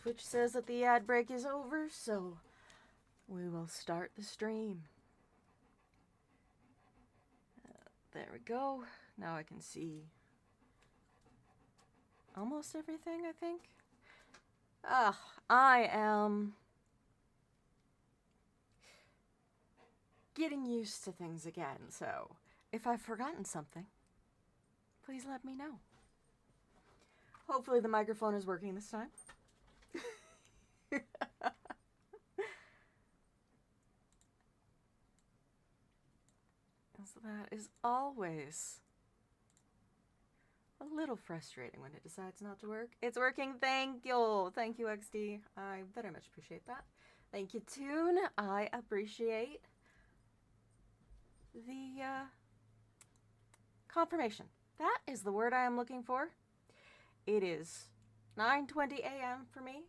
Twitch says that the ad break is over, so we will start the stream. There we go. Now I can see almost everything, I think. I am getting used to things again, so if I've forgotten something, please let me know. Hopefully the microphone is working this time. So that is always a little frustrating when it decides not to work. It's working. Thank you. Thank you, XD. I very much appreciate that. Thank you, Toon. I appreciate the confirmation. That is the word I am looking for. It is 9:20 a.m. for me.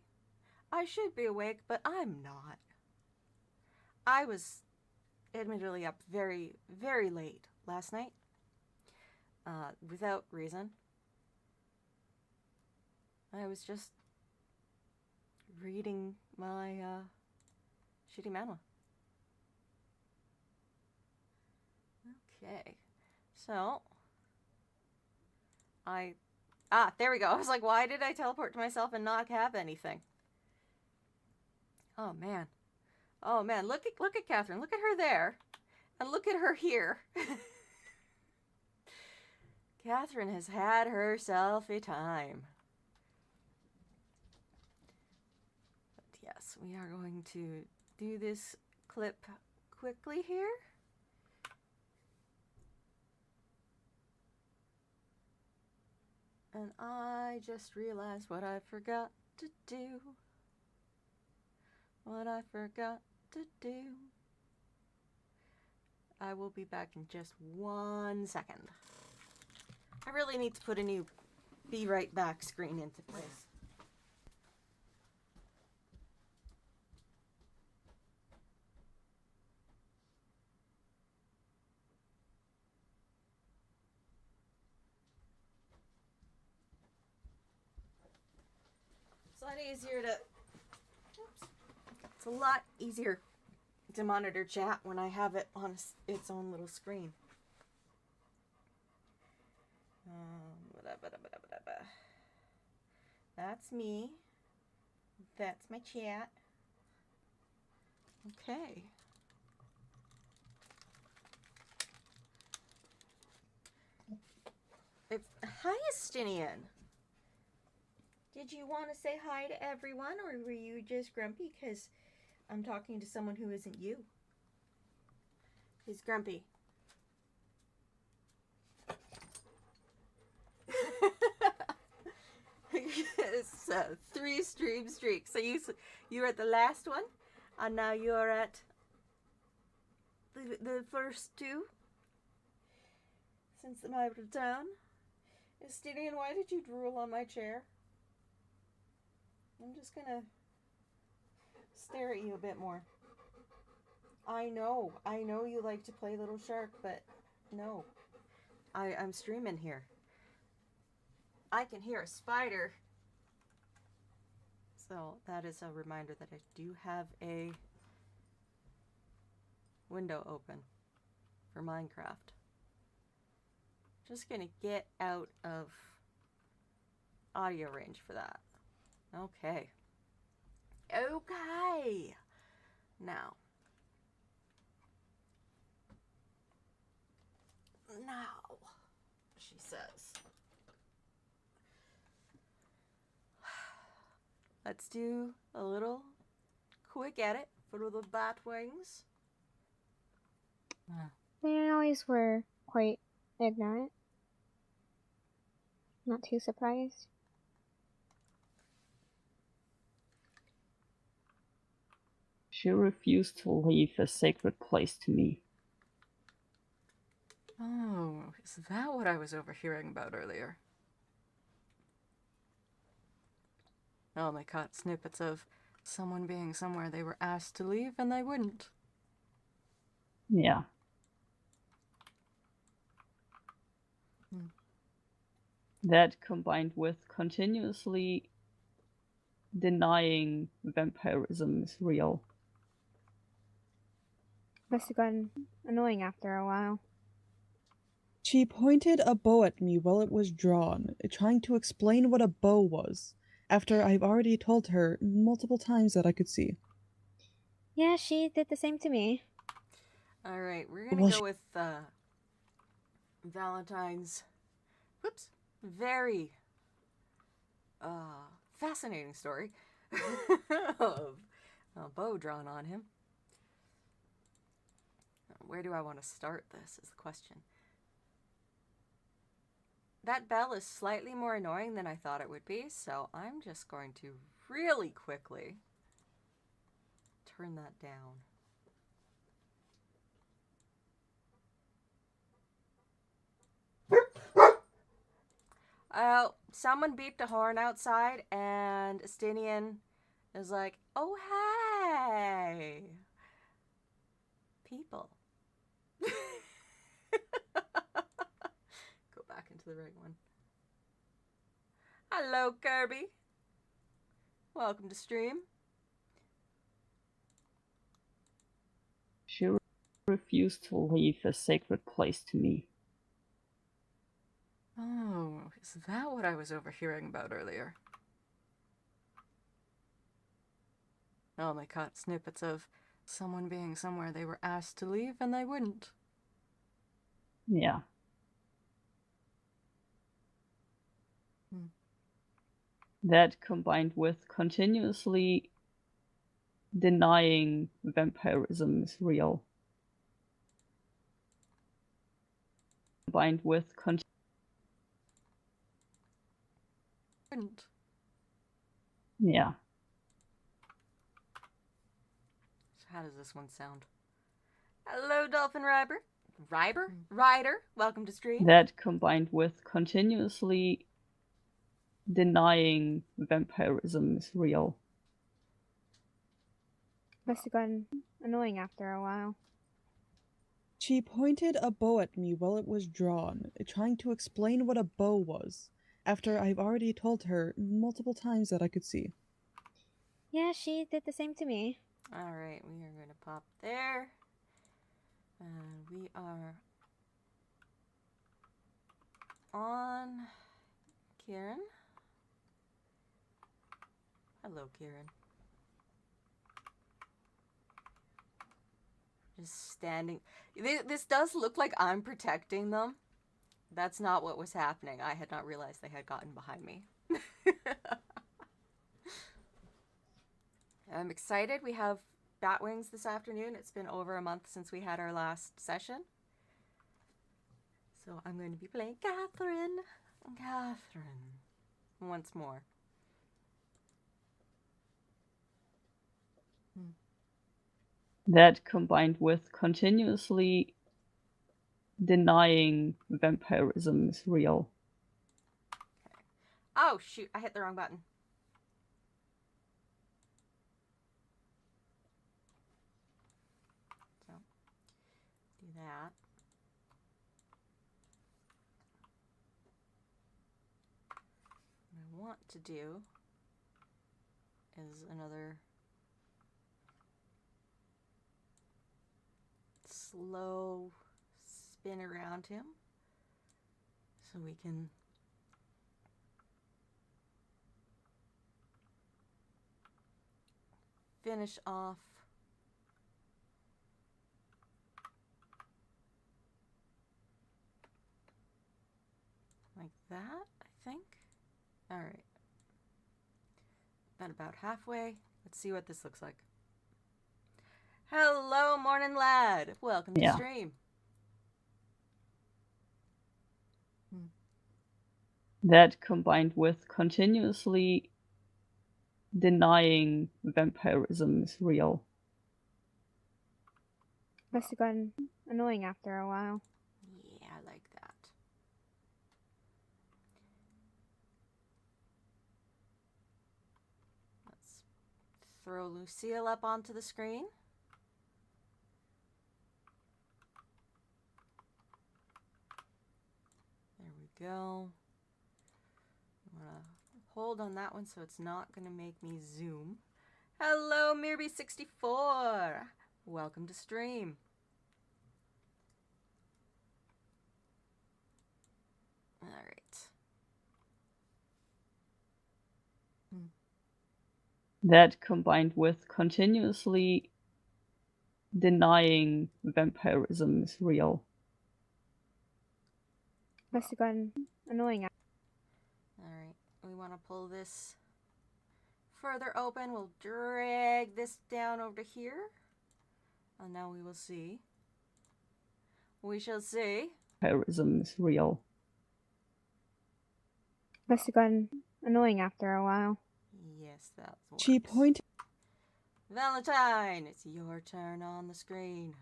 I should be awake, but I'm not. I was admittedly up very, very late last night. Without reason. I was just reading my shitty manhwa. Okay. So there we go. I was like, why did I teleport to myself and not have anything? Oh man. Oh man, look at Catherine. Look at her there. And look at her here. Catherine has had herself a time. But yes, we are going to do this clip quickly here. And I just realized what I forgot to do. What I forgot to do. I will be back in just 1 second. I really need to put a new be right back screen into place. It's a lot easier to... Oops. It's a lot easier to monitor chat when I have it on its own little screen. That's me. That's my chat. Okay. Hi, Estinian. Did you want to say hi to everyone, or were you just grumpy because I'm talking to someone who isn't you? He's grumpy. It's 3 stream streak. So you're at the last one, and now you're at the first 2 since the night of town. Estinian, why did you drool on my chair? I'm just gonna stare at you a bit more. I know you like to play Little Shark, but no. I'm streaming here. I can hear a spider. So that is a reminder that I do have a window open for Minecraft. Just gonna get out of audio range for that. Okay. Okay. Now, she says. Let's do a little quick edit for the bat wings. They always were quite ignorant. Not too surprised. She refused to leave a sacred place to me. Oh, is that what I was overhearing about earlier? Oh, they caught snippets of someone being somewhere they were asked to leave and they wouldn't. Yeah. That combined with continuously denying vampirism is real. Must have gotten annoying after a while. She pointed a bow at me while it was drawn, trying to explain what a bow was, after I've already told her multiple times that I could see. Yeah, she did the same to me. All right, we're gonna Well, go with Valentine's. Whoops, very fascinating story of a bow drawn on him. Where do I want to start this is the question. That bell is slightly more annoying than I thought it would be, so I'm just going to really quickly turn that down. Someone beeped a horn outside, and Estinian is like, "Oh, hey, people." Go back into the right one. Hello, Kirby. Welcome to stream. She refused to leave a sacred place to me. Oh, is that what I was overhearing about earlier? Oh, they caught snippets of someone being somewhere they were asked to leave and they wouldn't. Yeah. That combined with continuously denying vampirism is real. Combined with Wouldn't. yeah. So how does this one sound? Hello, Dolphin Rider. Rider, welcome to stream. That combined with continuously denying vampirism is real. Must have gotten annoying after a while. She pointed a bow at me while it was drawn, trying to explain what a bow was, after I've already told her multiple times that I could see. Yeah, she did the same to me. All right, we are going to pop there. And we are on Kieran. Hello, Kieran. Just standing. This does look like I'm protecting them. That's not what was happening. I had not realized they had gotten behind me. I'm excited. We have Batwings this afternoon. It's been over a month since we had our last session. So I'm going to be playing Catherine once more. That combined with continuously denying vampirism is real. Oh, shoot. I hit the wrong button. So, do that. What I want to do is another slow spin around him so we can finish off like that, I think. All right. Been about halfway. Let's see what this looks like. Hello, morning lad. Welcome to stream. That combined with continuously denying vampirism is real. Must have gotten annoying after a while. Yeah, I like that. Let's throw Lucille up onto the screen. There we go. I'm gonna hold on that one so it's not going to make me zoom. Hello, Mirby64. Welcome to stream. All right. That combined with continuously denying vampirism is real. Must have gotten annoying. Alright, we want to pull this further open. We'll drag this down over here. And now we will see. We shall see. Vampirism is real. Must have gotten annoying after a while. Yes, that works. She pointed. Valentine, it's your turn on the screen.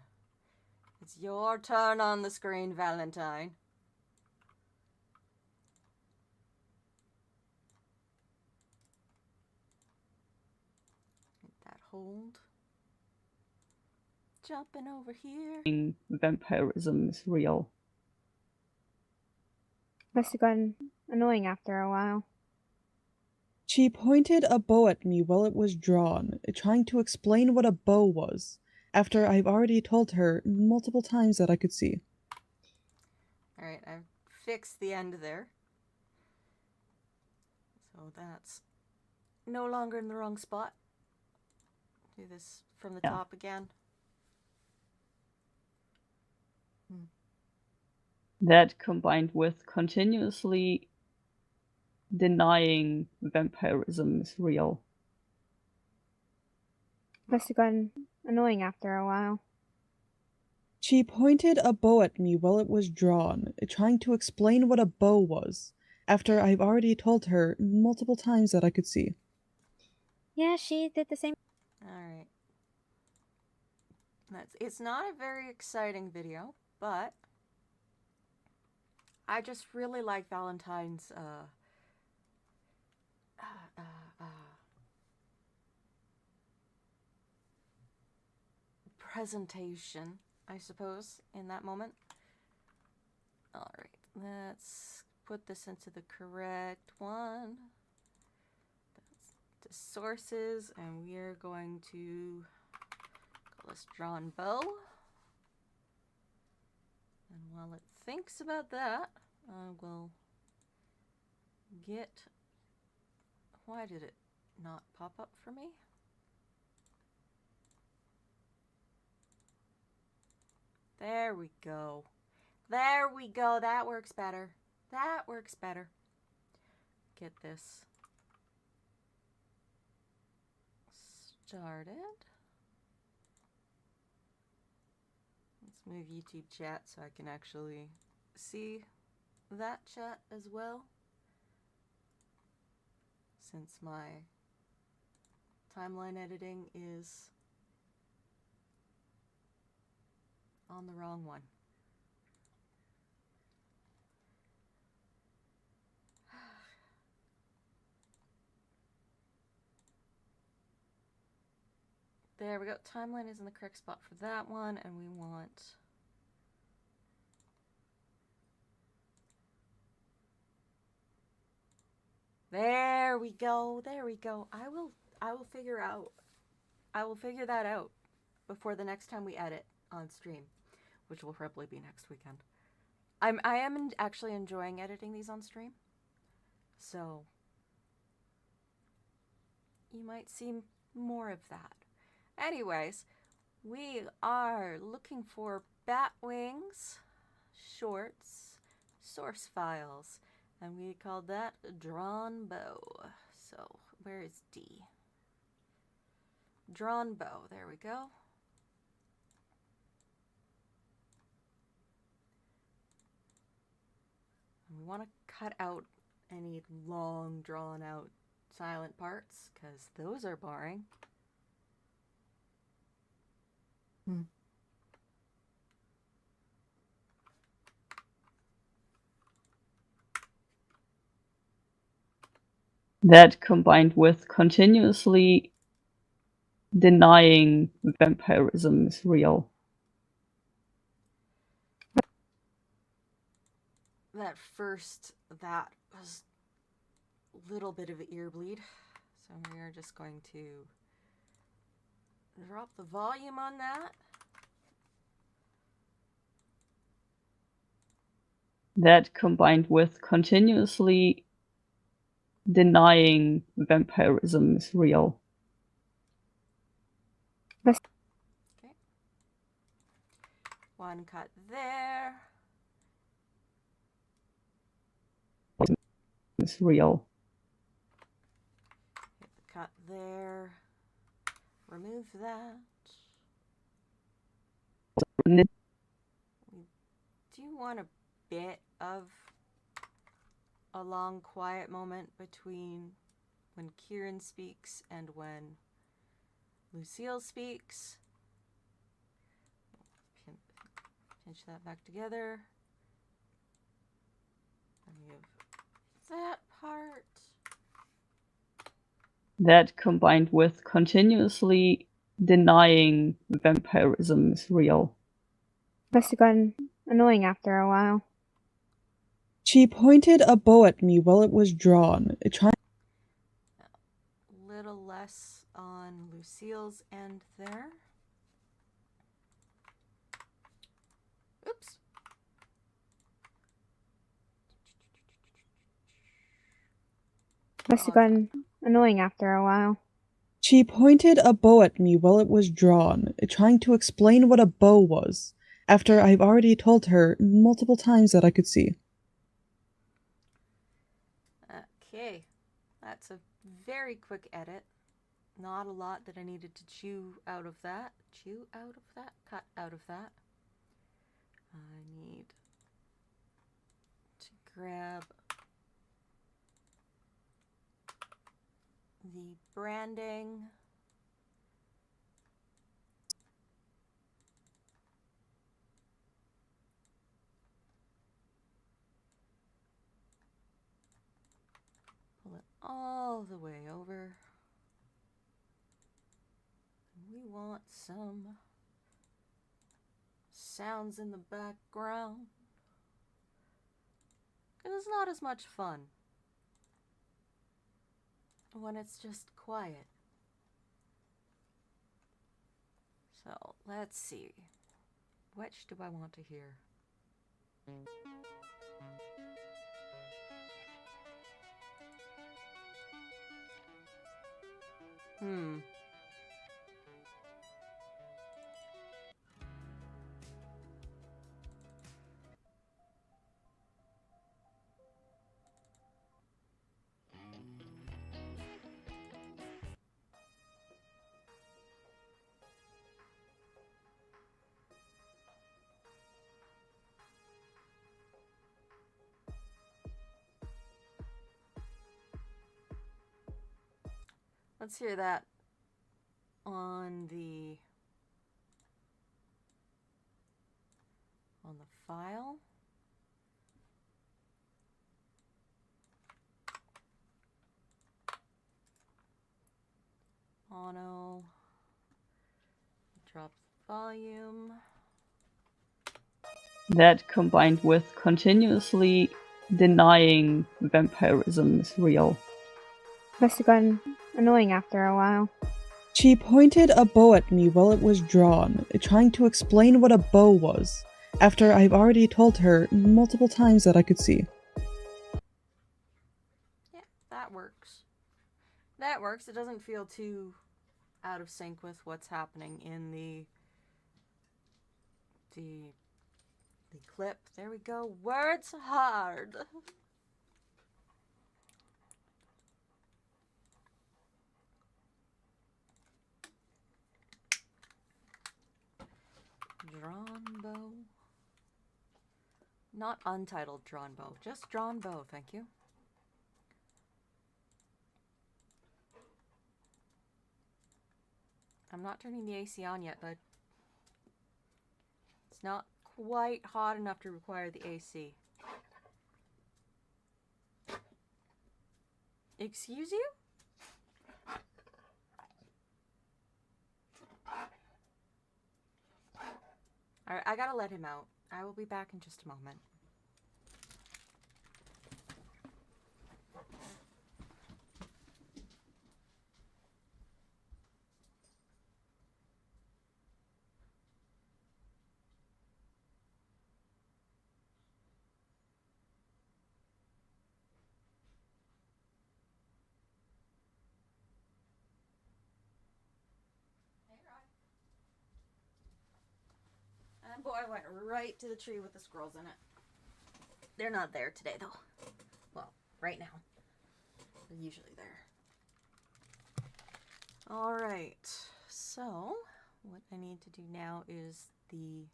It's your turn on the screen, Valentine. Get that hold. Jumping over here. Vampirism is real. Must have gotten annoying after a while. She pointed a bow at me while it was drawn, trying to explain what a bow was, after I've already told her multiple times that I could see. Alright, I've fixed the end there. So that's no longer in the wrong spot. Do this from the top again. That combined with continuously denying vampirism is real. Must have gotten annoying after a while. She pointed a bow at me while it was drawn, trying to explain what a bow was, after I've already told her multiple times that I could see. Yeah, she did the same. Alright. It's not a very exciting video, but I just really like Valentine's presentation, I suppose, in that moment. Alright, let's put this into the correct one. That's the sources, and we are going to call this drawn bow. And while it thinks about that, I will get... Why did it not pop up for me? There we go. There we go. That works better. That works better. Get this started. Let's move YouTube chat so I can actually see that chat as well, since my timeline editing is on the wrong one. There we go. Timeline is in the correct spot for that one, and we want... There we go. There we go. I will figure that out before the next time we edit on stream, which will probably be next weekend. I am actually enjoying editing these on stream, so you might see more of that. Anyways, we are looking for Batwings shorts source files, and we called that Drawn Bow. So where is D? Drawn Bow. There we go. We want to cut out any long, drawn out silent parts, because those are boring. That combined with continuously denying vampirism is real. That was little bit of ear bleed, so we are just going to drop the volume on that. That combined with continuously denying vampirism is real. Okay. One cut there. Is real. Hit the cut there. Remove that. We do want a bit of a long quiet moment between when Kieran speaks and when Lucille speaks. Pinch that back together. Remove that part. That combined with continuously denying vampirism is real. Must have gotten annoying after a while. She pointed a bow at me while it was drawn, trying. Little less on Lucille's end there. Oops. Must have gotten annoying after a while. She pointed a bow at me while it was drawn, trying to explain what a bow was, after I've already told her multiple times that I could see. Okay, that's a very quick edit. Not a lot that I needed to chew out of that. Chew out of that? Cut out of that. I need to grab the branding. Pull it all the way over. We want some sounds in the background, because it's not as much fun when it's just quiet. So let's see, which do I want to hear? Let's hear that on the file. Mono. Drop the volume. That combined with continuously denying vampirism is real. Must have gotten annoying after a while. She pointed a bow at me while it was drawn, trying to explain what a bow was, after I've already told her multiple times that I could see. Yeah, that works. That works. It doesn't feel too out of sync with what's happening in the clip. There we go. Words hard. Drawn bow. Not untitled drawn bow, just drawn bow, thank you. I'm not turning the AC on yet, but it's not quite hot enough to require the AC. Excuse you? Alright, I gotta let him out. I will be back in just a moment. boy went right to the tree with the squirrels in it. They're not there today, though. Well, right now. They're usually there. Alright, so what I need to do now is the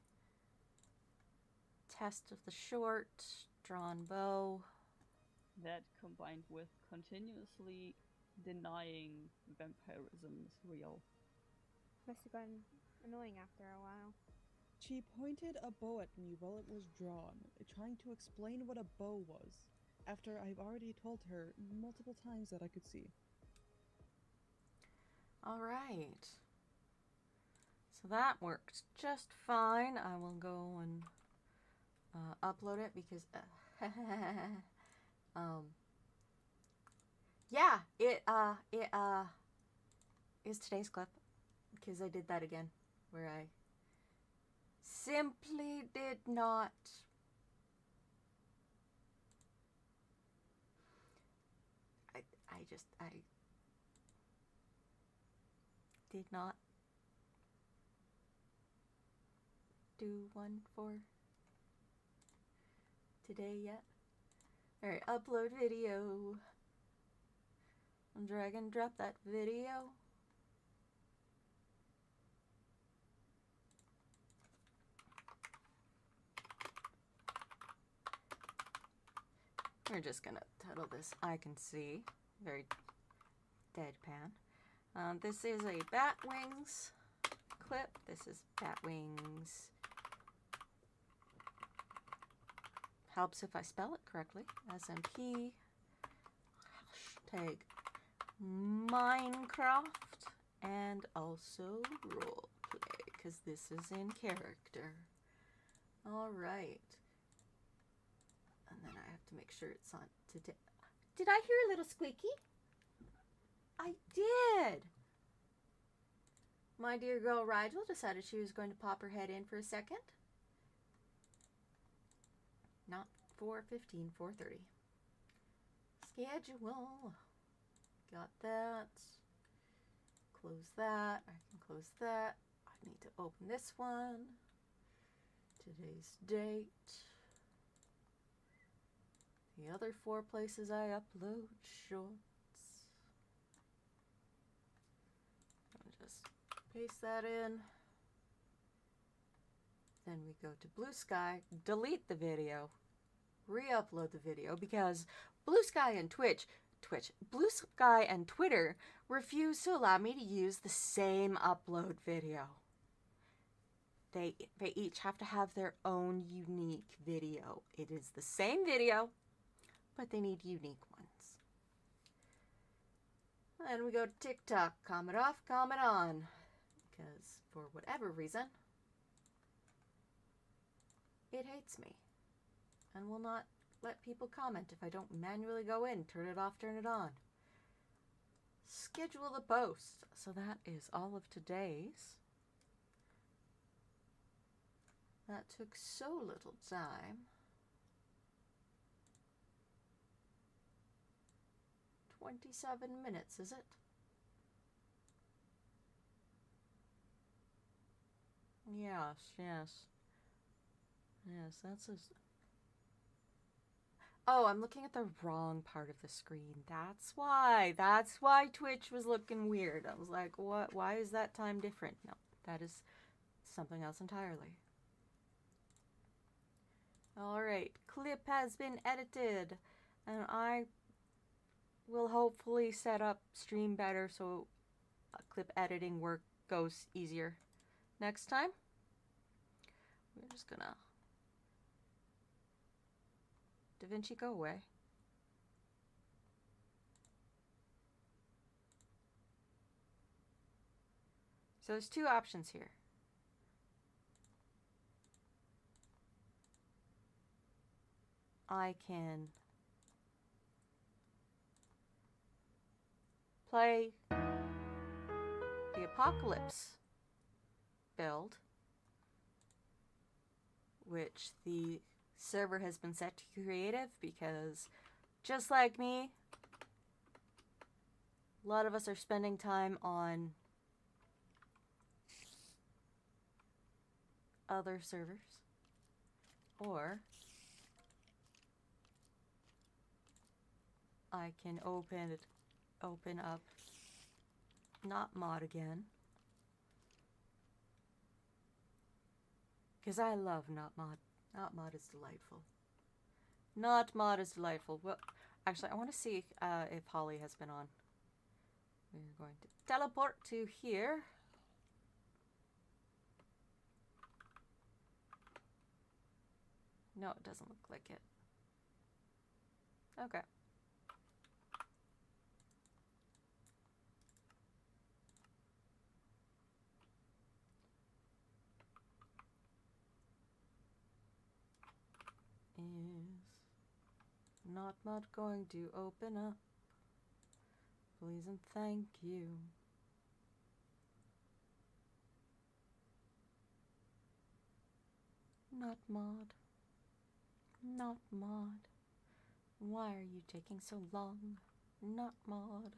test of the short, drawn bow. That combined with continuously denying vampirism is real. Must have gotten annoying after a while. She pointed a bow at me while it was drawn, trying to explain what a bow was, after I've already told her multiple times that I could see. Alright. So that worked just fine. I will go and upload it because yeah, it is today's clip because I did that again where I simply did not I did not do one for today yet. Alright, upload video. I'll drag and drop that video. We're just gonna title this I Can See. Very deadpan. This is a Bat Wings clip. This is Bat Wings. Helps if I spell it correctly. SMP. Hashtag Minecraft. And also roleplay, because this is in character. Alright. And then I have to make sure it's on today. Did I hear a little squeaky? I did! My dear girl Rigel decided she was going to pop her head in for a second. Not 4:15, 4:30. Schedule. Got that. Close that. I can close that. I need to open this one. Today's date. The other 4 places I upload shorts. I'll just paste that in. Then we go to Blue Sky, delete the video, re-upload the video because Blue Sky and Blue Sky and Twitter refuse to allow me to use the same upload video. They each have to have their own unique video. It is the same video, but they need unique ones. And we go to TikTok, comment off, comment on, because for whatever reason, it hates me and will not let people comment if I don't manually go in, turn it off, turn it on. Schedule the post. So that is all of today's. That took so little time. 27 minutes, is it? Yes, yes. Yes, that's a... Oh, I'm looking at the wrong part of the screen. That's why. That's why Twitch was looking weird. I was like, what? Why is that time different? No, that is something else entirely. Alright, clip has been edited. And I will hopefully set up stream better so clip editing work goes easier next time. We're just gonna... DaVinci, go away. So there's 2 options here. I can play the Apocalypse build, which the server has been set to creative because, just like me, a lot of us are spending time on other servers, or I can open up Not Mod again, because I love Not Mod. Not Mod is delightful. Not Mod is delightful. Well, actually, I want to see if Holly has been on. We're going to teleport to here. No, it doesn't look like it. Okay. Is Not Mod going to open up? Please and thank you. Not Mod. Not Mod. Why are you taking so long? Not Mod.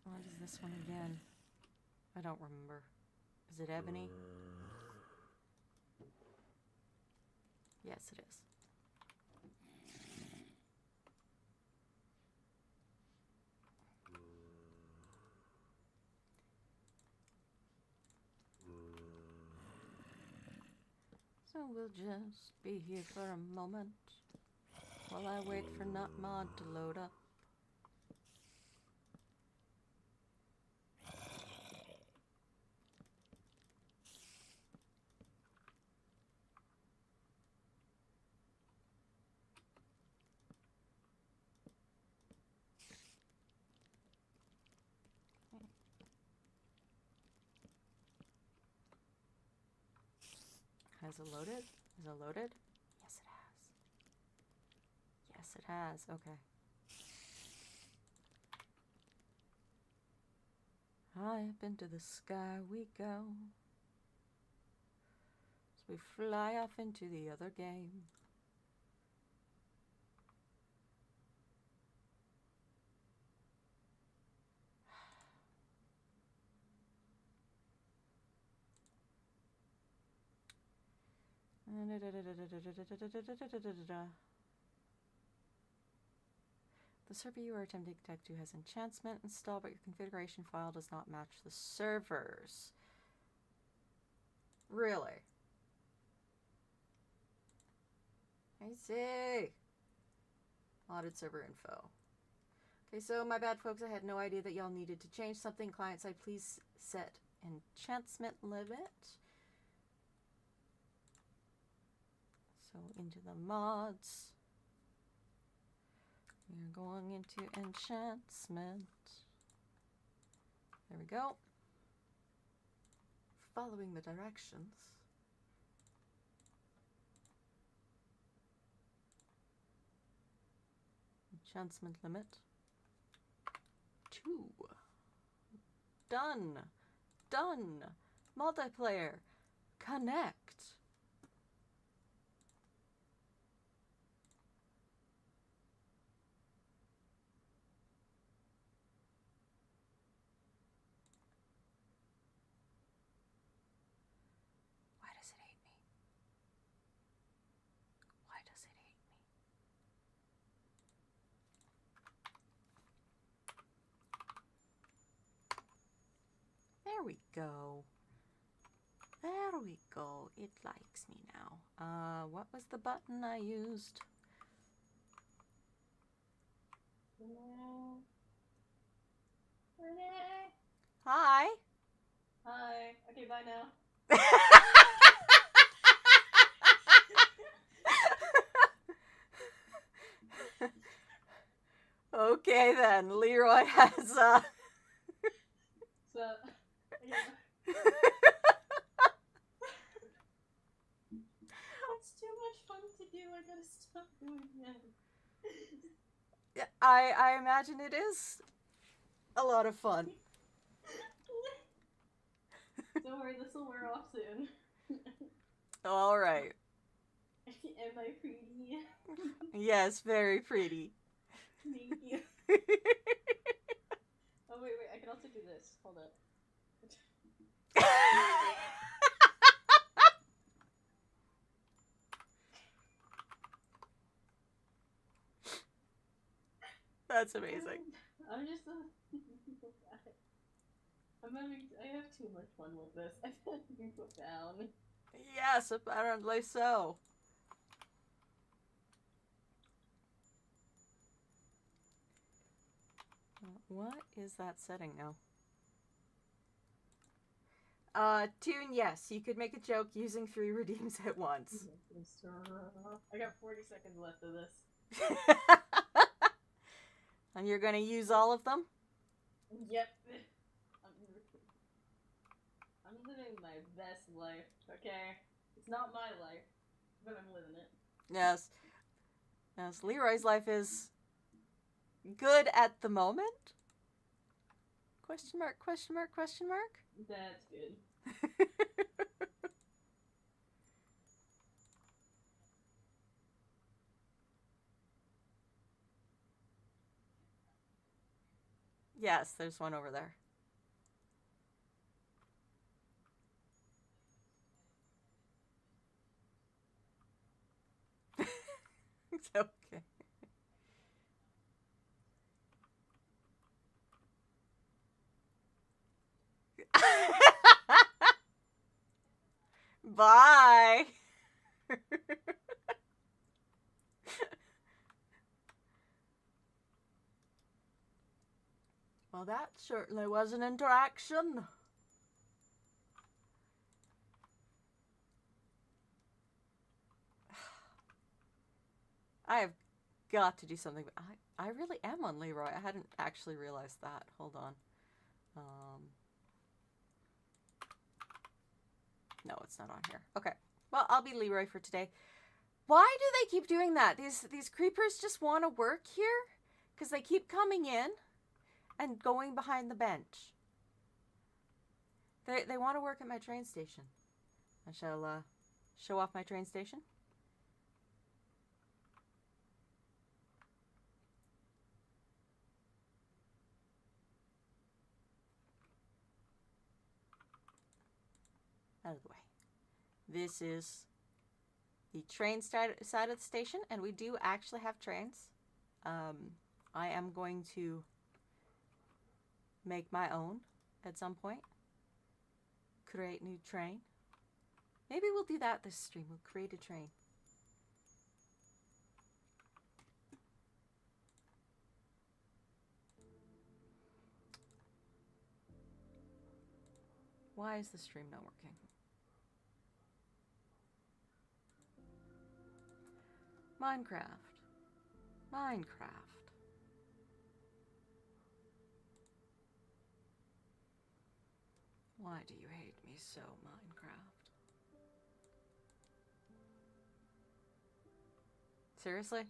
What is this one again? I don't remember. Is it Ebony? Yes, it is. So we'll just be here for a moment while I wait for Not Mod to load up. Has it loaded? Is it loaded? Yes, it has. Yes, it has. Okay. High up into the sky we go as we fly off into the other game. The server you are attempting to connect to has enchantment installed, but your configuration file does not match the servers. Really? I see. Modded server info. Okay, so my bad, folks. I had no idea that y'all needed to change something. Client side, please set enchantment limit. So into the mods. We're going into enchantment. There we go. Following the directions. Enchantment limit. 2. Done. Done. Multiplayer. Connect. Why does it hate me? Why does it hate me? There we go. There we go. It likes me now. What was the button I used? Hi. Hi. Okay, bye now. Okay then, Leroy has So, yeah. It's too much fun to do. I gotta stop doing that. I imagine it is a lot of fun. Don't worry, this will wear off soon. All right. Am I pretty? Yes, very pretty. Thank you. Oh wait, I can also do this. Hold up. That's amazing. I'm just I have too much fun with this. I feel like being put down. Yes, apparently so. What is that setting now? Tune, yes, you could make a joke using 3 redeems at once. I got 40 seconds left of this. And you're gonna use all of them? Yep. I'm living my best life, okay? It's not my life, but I'm living it. Yes. Yes, Leroy's life is good at the moment? Question mark, question mark, question mark? That's good. Yes, there's one over there. It's okay. Bye. Well, that certainly was an interaction. I have got to do something. I really am on Leroy. I hadn't actually realized that. Hold on. No, it's not on here. Okay. Well, I'll be Leroy for today. Why do they keep doing that? These creepers just want to work here? Because they keep coming in and going behind the bench. They want to work at my train station. I shall show off my train station. Out of the way. This is the train side of the station, and we do actually have trains. I am going to make my own at some point. Create new train. Maybe we'll do that this stream. We'll create a train. Why is the stream not working? Minecraft. Why do you hate me so, Minecraft? Seriously?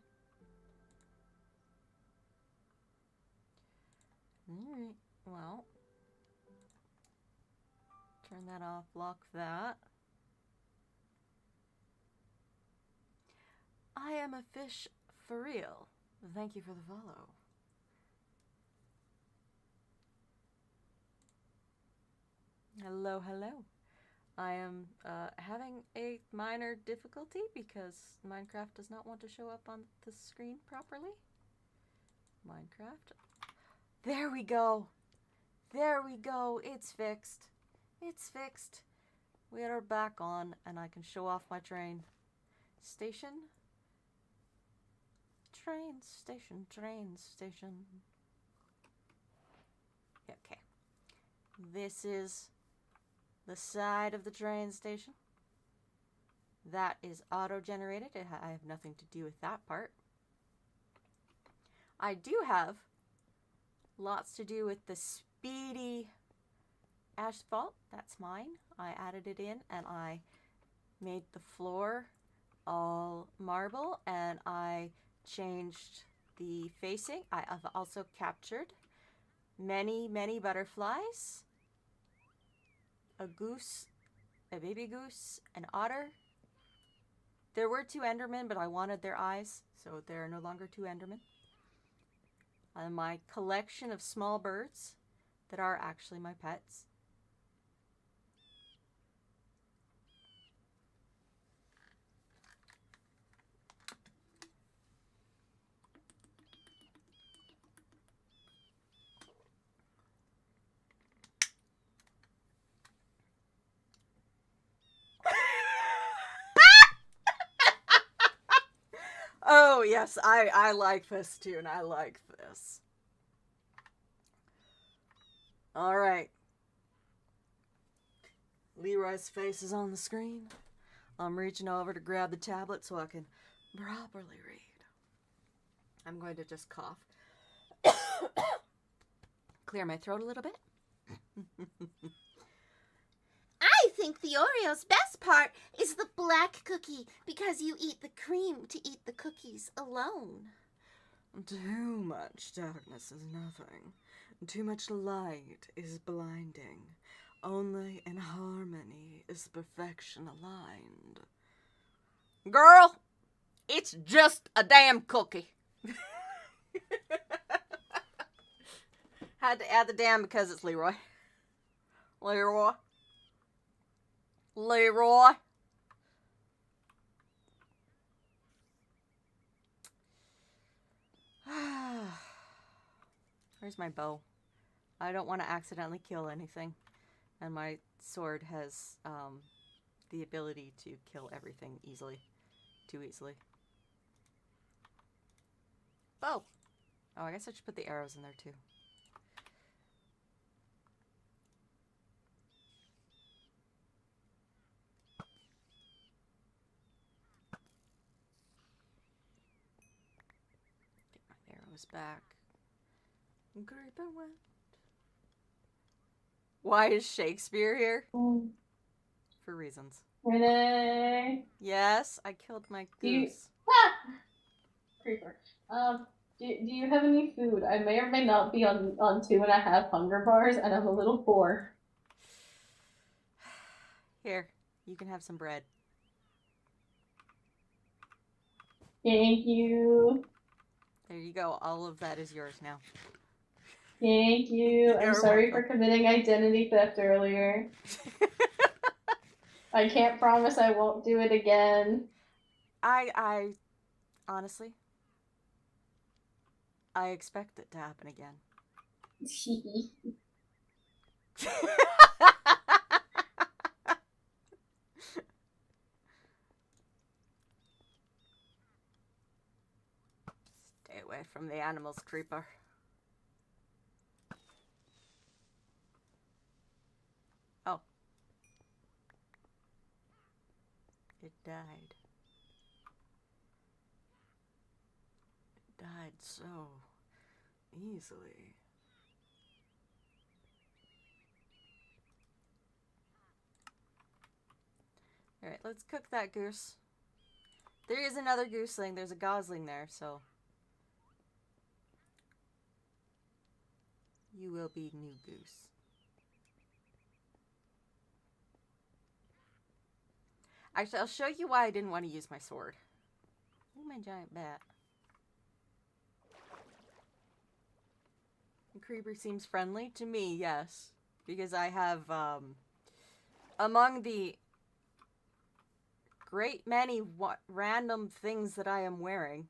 Alright, well. Turn that off, lock that. I am a fish for real. Thank you for the follow. Hello, hello. I am having a minor difficulty because Minecraft does not want to show up on the screen properly. Minecraft. There we go. There we go. It's fixed. It's fixed. We are back on, and I can show off my train. Station. Train station. Train station. Okay. This is the side of the train station. That is auto-generated. I have nothing to do with that part. I do have lots to do with the speedy asphalt. That's mine. I added it in, and I made the floor all marble, and I changed the facing. I have also captured many butterflies. a goose, a baby goose, an otter. There were 2 Endermen, but I wanted their eyes, so there are no longer 2 Endermen. My collection of small birds that are actually my pets. Oh, yes, I like this tune. I like this. Alright. Leroy's face is on the screen. I'm reaching over to grab the tablet so I can properly read. I'm going to just cough. Clear my throat a little bit. I think the Oreo's best part is the black cookie because you eat the cream to eat the cookies alone. Too much darkness is nothing. Too much light is blinding. Only in harmony is perfection aligned. Girl, it's just a damn cookie. Had to add the damn because it's Leroy. Leroy. Leroy. Where's my bow? I don't want to accidentally kill anything. And my sword has the ability to kill everything easily. Too easily. Bow! Oh, I guess I should put the arrows in there too. Get my arrows back. Creeping wet. Why is Shakespeare here? For reasons. Renee. Yes, I killed my You- goose. Ah! Creeper. Do you have any food? I may or may not be on 2.5 hunger bars, and I'm a little poor. Here, you can have some bread. Thank you. There you go. All of that is yours now. Thank you. I'm You're sorry welcome. for committing identity theft earlier. I can't promise I won't do it again. I honestly, I expect it to happen again. Stay away from the animals, creeper. Oh. It died. It died so easily. Alright, let's cook that goose. There is another gooseling. There's a gosling there, so you will be new goose. Actually, I'll show you why I didn't want to use my sword. Oh, my giant bat. The creeper seems friendly to me, yes. Because I have, among the great many random things that I am wearing,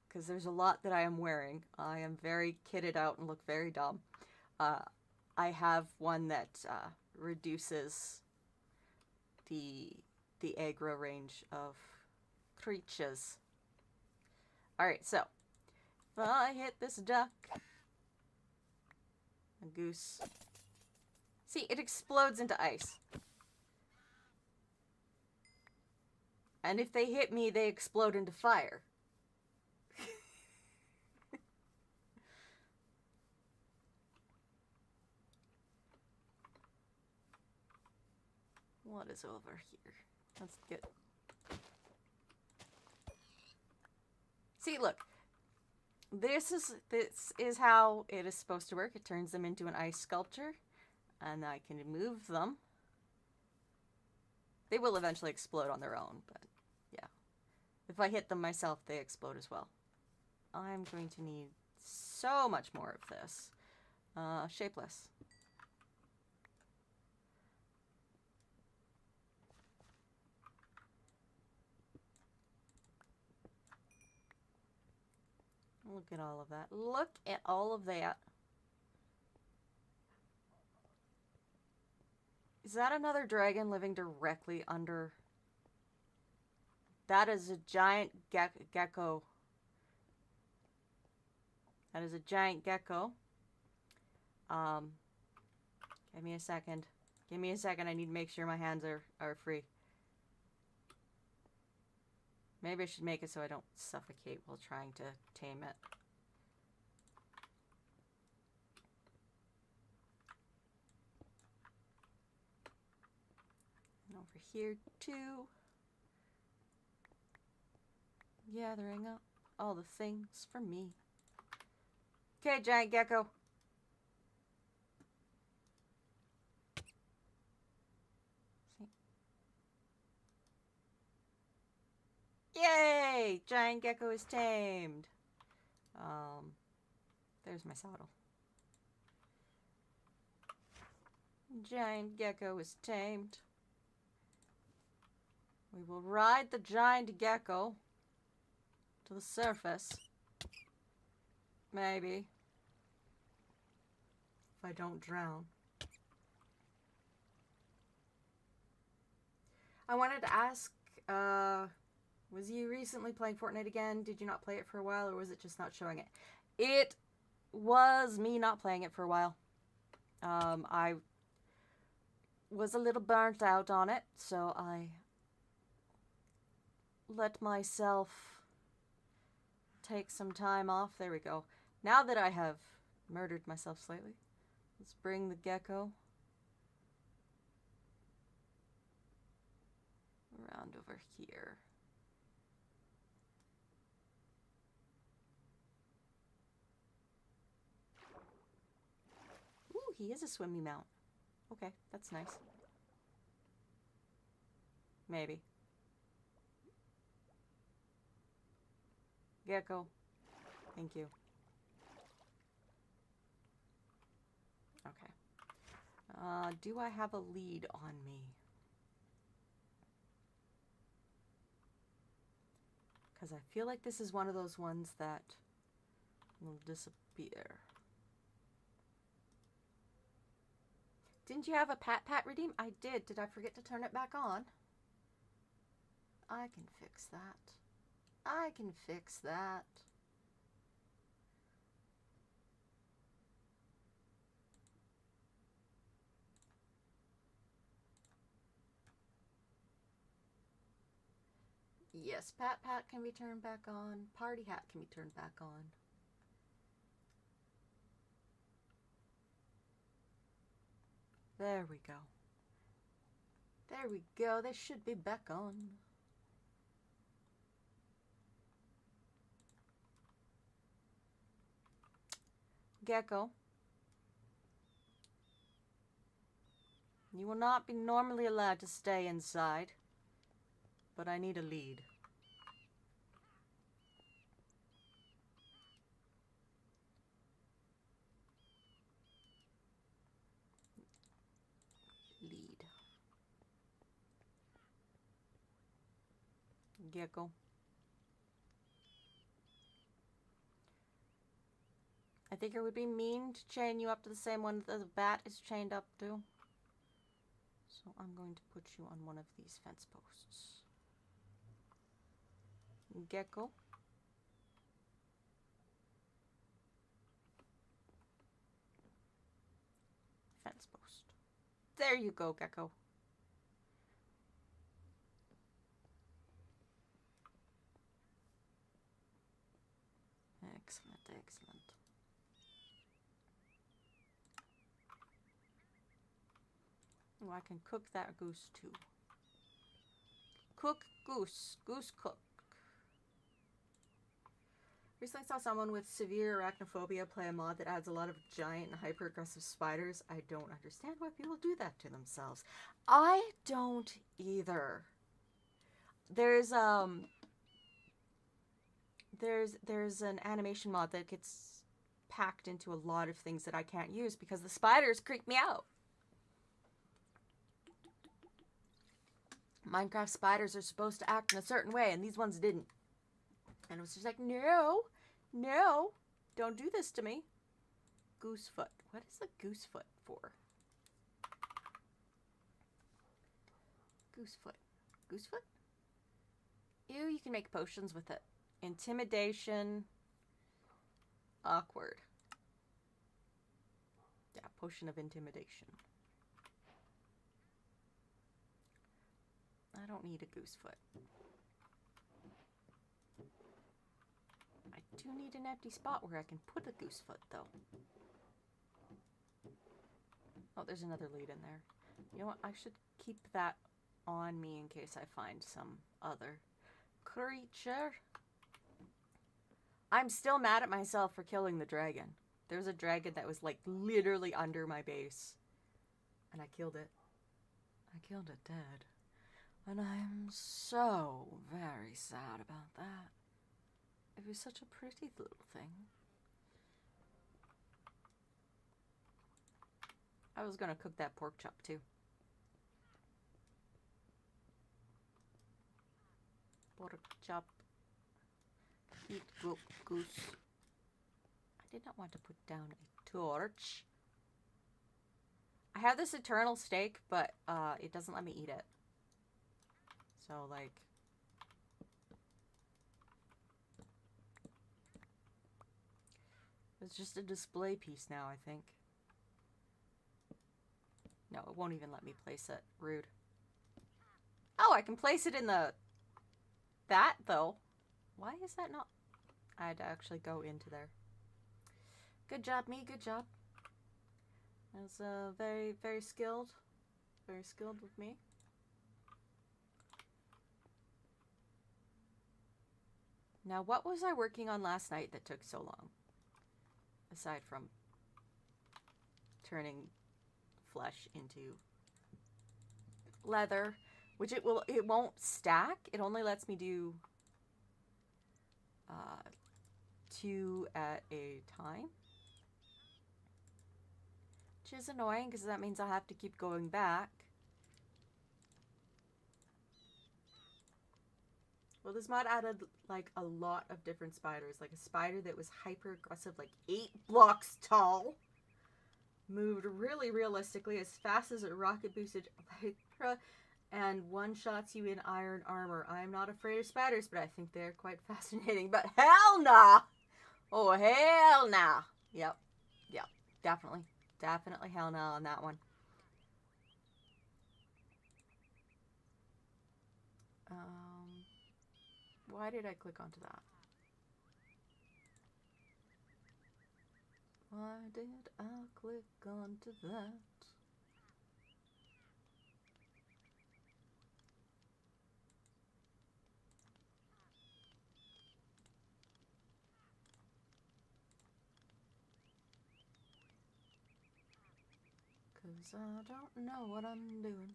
because there's a lot that I am wearing. I am very kitted out and look very dumb. I have one that reduces the aggro range of creatures. Alright, so if I hit this duck, a goose. See, it explodes into ice. And if they hit me, they explode into fire. What is over here? Let's get... See, look. This is how it is supposed to work. It turns them into an ice sculpture. And I can move them. They will eventually explode on their own, but yeah. If I hit them myself, they explode as well. I'm going to need so much more of this. Shapeless. Look at all of that. Look at all of that. Is that another dragon living directly under? That is a giant gecko. That is a giant gecko. Give me a second. Give me a second. I need to make sure my hands are free. Maybe I should make it so I don't suffocate while trying to tame it. And over here too. Gathering up all the things for me. Okay, giant gecko. Yay! Giant gecko is tamed. There's my saddle. Giant gecko is tamed. We will ride the giant gecko to the surface. Maybe. If I don't drown. I wanted to ask, was you recently playing Fortnite again? Did you not play it for a while, or was it just not showing it? It was me not playing it for a while. I was a little burnt out on it, so I let myself take some time off. There we go. Now that I have murdered myself slightly, let's bring the gecko around over here. Ooh, he is a swimmy mount. Okay, that's nice. Maybe. Gecko. Thank you. Okay. Do I have a lead on me? Because I feel like this is one of those ones that will disappear. Didn't you have a Pat redeem? I did. Did I forget to turn it back on? I can fix that. I can fix that. Yes, Pat can be turned back on. Party hat can be turned back on. There we go. There we go. They should be back on. Gecko. You will not be normally allowed to stay inside, but I need a lead. Lead. Gecko. I think it would be mean to chain you up to the same one that the bat is chained up to. So I'm going to put you on one of these fence posts. Gecko. Fence post. There you go, Gecko. Excellent, excellent. Oh, I can cook that goose too. Cook goose. Goose cook. Recently saw someone with severe arachnophobia play a mod that adds a lot of giant and hyper-aggressive spiders. I don't understand why people do that to themselves. I don't either. There's an animation mod that gets packed into a lot of things that I can't use because the spiders creep me out. Minecraft spiders are supposed to act in a certain way, and these ones didn't. And it was just like, no, no, don't do this to me. Goosefoot. What is a goosefoot for? Goosefoot. Goosefoot? Ew, you can make potions with it. Intimidation. Awkward. Yeah, potion of intimidation. I don't need a goosefoot. I do need an empty spot where I can put a goosefoot, though. Oh, there's another lead in there. You know what? I should keep that on me in case I find some other creature. I'm still mad at myself for killing the dragon. There was a dragon that was like literally under my base. And I killed it. I killed it dead. And I'm so very sad about that. It was such a pretty little thing. I was gonna cook that pork chop too. Pork chop. Eat goose. I did not want to put down a torch. I have this eternal steak, but it doesn't let me eat it. So, like... It's just a display piece now, I think. No, it won't even let me place it. Rude. Oh, I can place it in the... That, though. Why is that not... I had to actually go into there. Good job, me. Good job. That's very, very skilled. Very skilled with me. Now, what was I working on last night that took so long? Aside from turning flesh into leather, which it won't stack. It only lets me do 2 at a time, which is annoying because that means I have to keep going back. Well, this mod added like a lot of different spiders, like a spider that was hyper aggressive, like 8 blocks tall, moved really realistically as fast as a rocket boosted Elytra, and one-shots you in iron armor. I'm not afraid of spiders, but I think they're quite fascinating. But hell nah! Oh, hell nah! Yep. Yep. Definitely. Definitely hell nah on that one. Why did I click onto that? Why did I click onto that? Cause I don't know what I'm doing.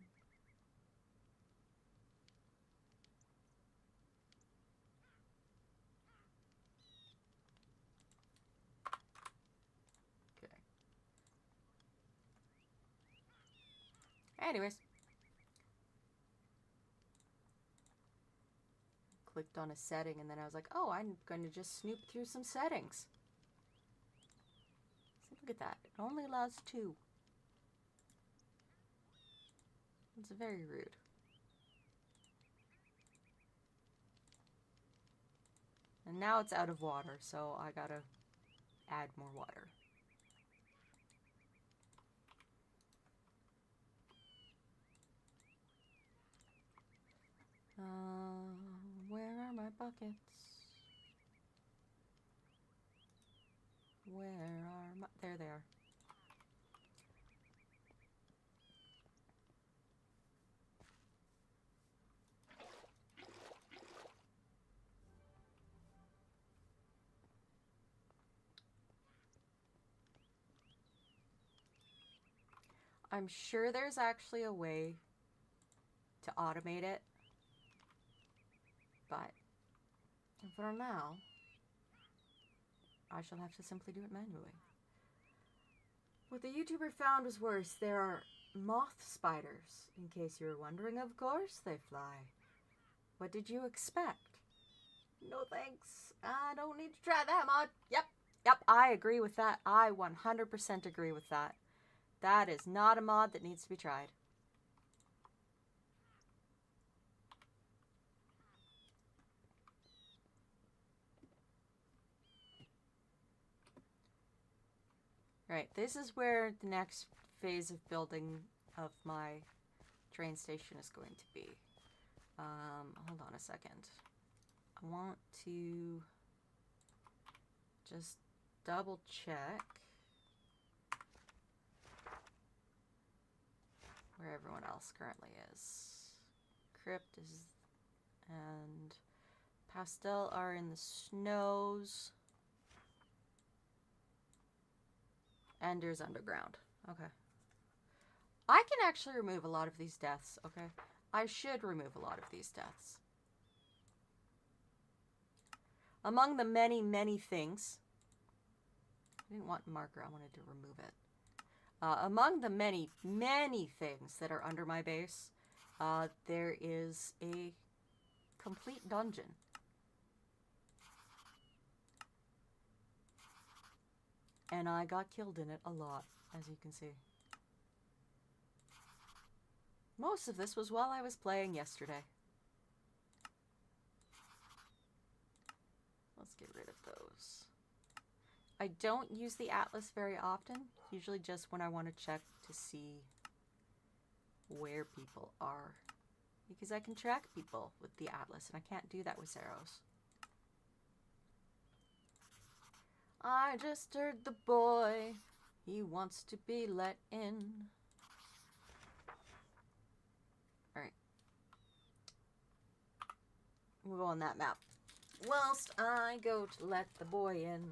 Okay. Anyways. Clicked on a setting and then I was like, oh, I'm going to just snoop through some settings. So look at that. It only allows 2. It's very rude. And now it's out of water, so I gotta add more water. Where are my buckets? Where are my... There they are. I'm sure there's actually a way to automate it, but for now, I shall have to simply do it manually. What the YouTuber found was worse. There are moth spiders. In case you were wondering, of course they fly. What did you expect? No thanks. I don't need to try that mod. Yep, I agree with that. I 100% agree with that. That is not a mod that needs to be tried. Right, this is where the next phase of building of my train station is going to be. Hold on a second. I want to just double check where everyone else currently is. Crypt is, and Pastel are in the snows. Ender's underground. Okay. I can actually remove a lot of these deaths, okay? I should remove a lot of these deaths. Among the many, many things... I didn't want marker, I wanted to remove it. Among the many, many things that are under my base, there is a complete dungeon. And I got killed in it a lot, as you can see. Most of this was while I was playing yesterday. Let's get rid of those. I don't use the atlas very often, usually just when I want to check to see where people are. Because I can track people with the atlas, and I can't do that with Zeros. I just heard the boy, he wants to be let in. Alright. We'll go on that map. Whilst I go to let the boy in.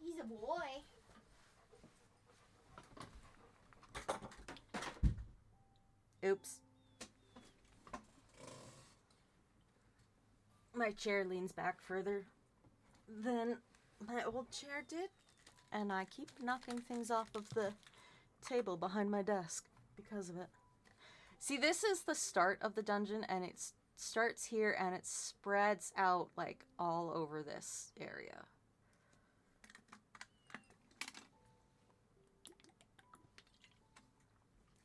He's a boy. Oops. My chair leans back further than my old chair did, and I keep knocking things off of the table behind my desk because of it. See, this is the start of the dungeon, and it starts here and it spreads out like all over this area.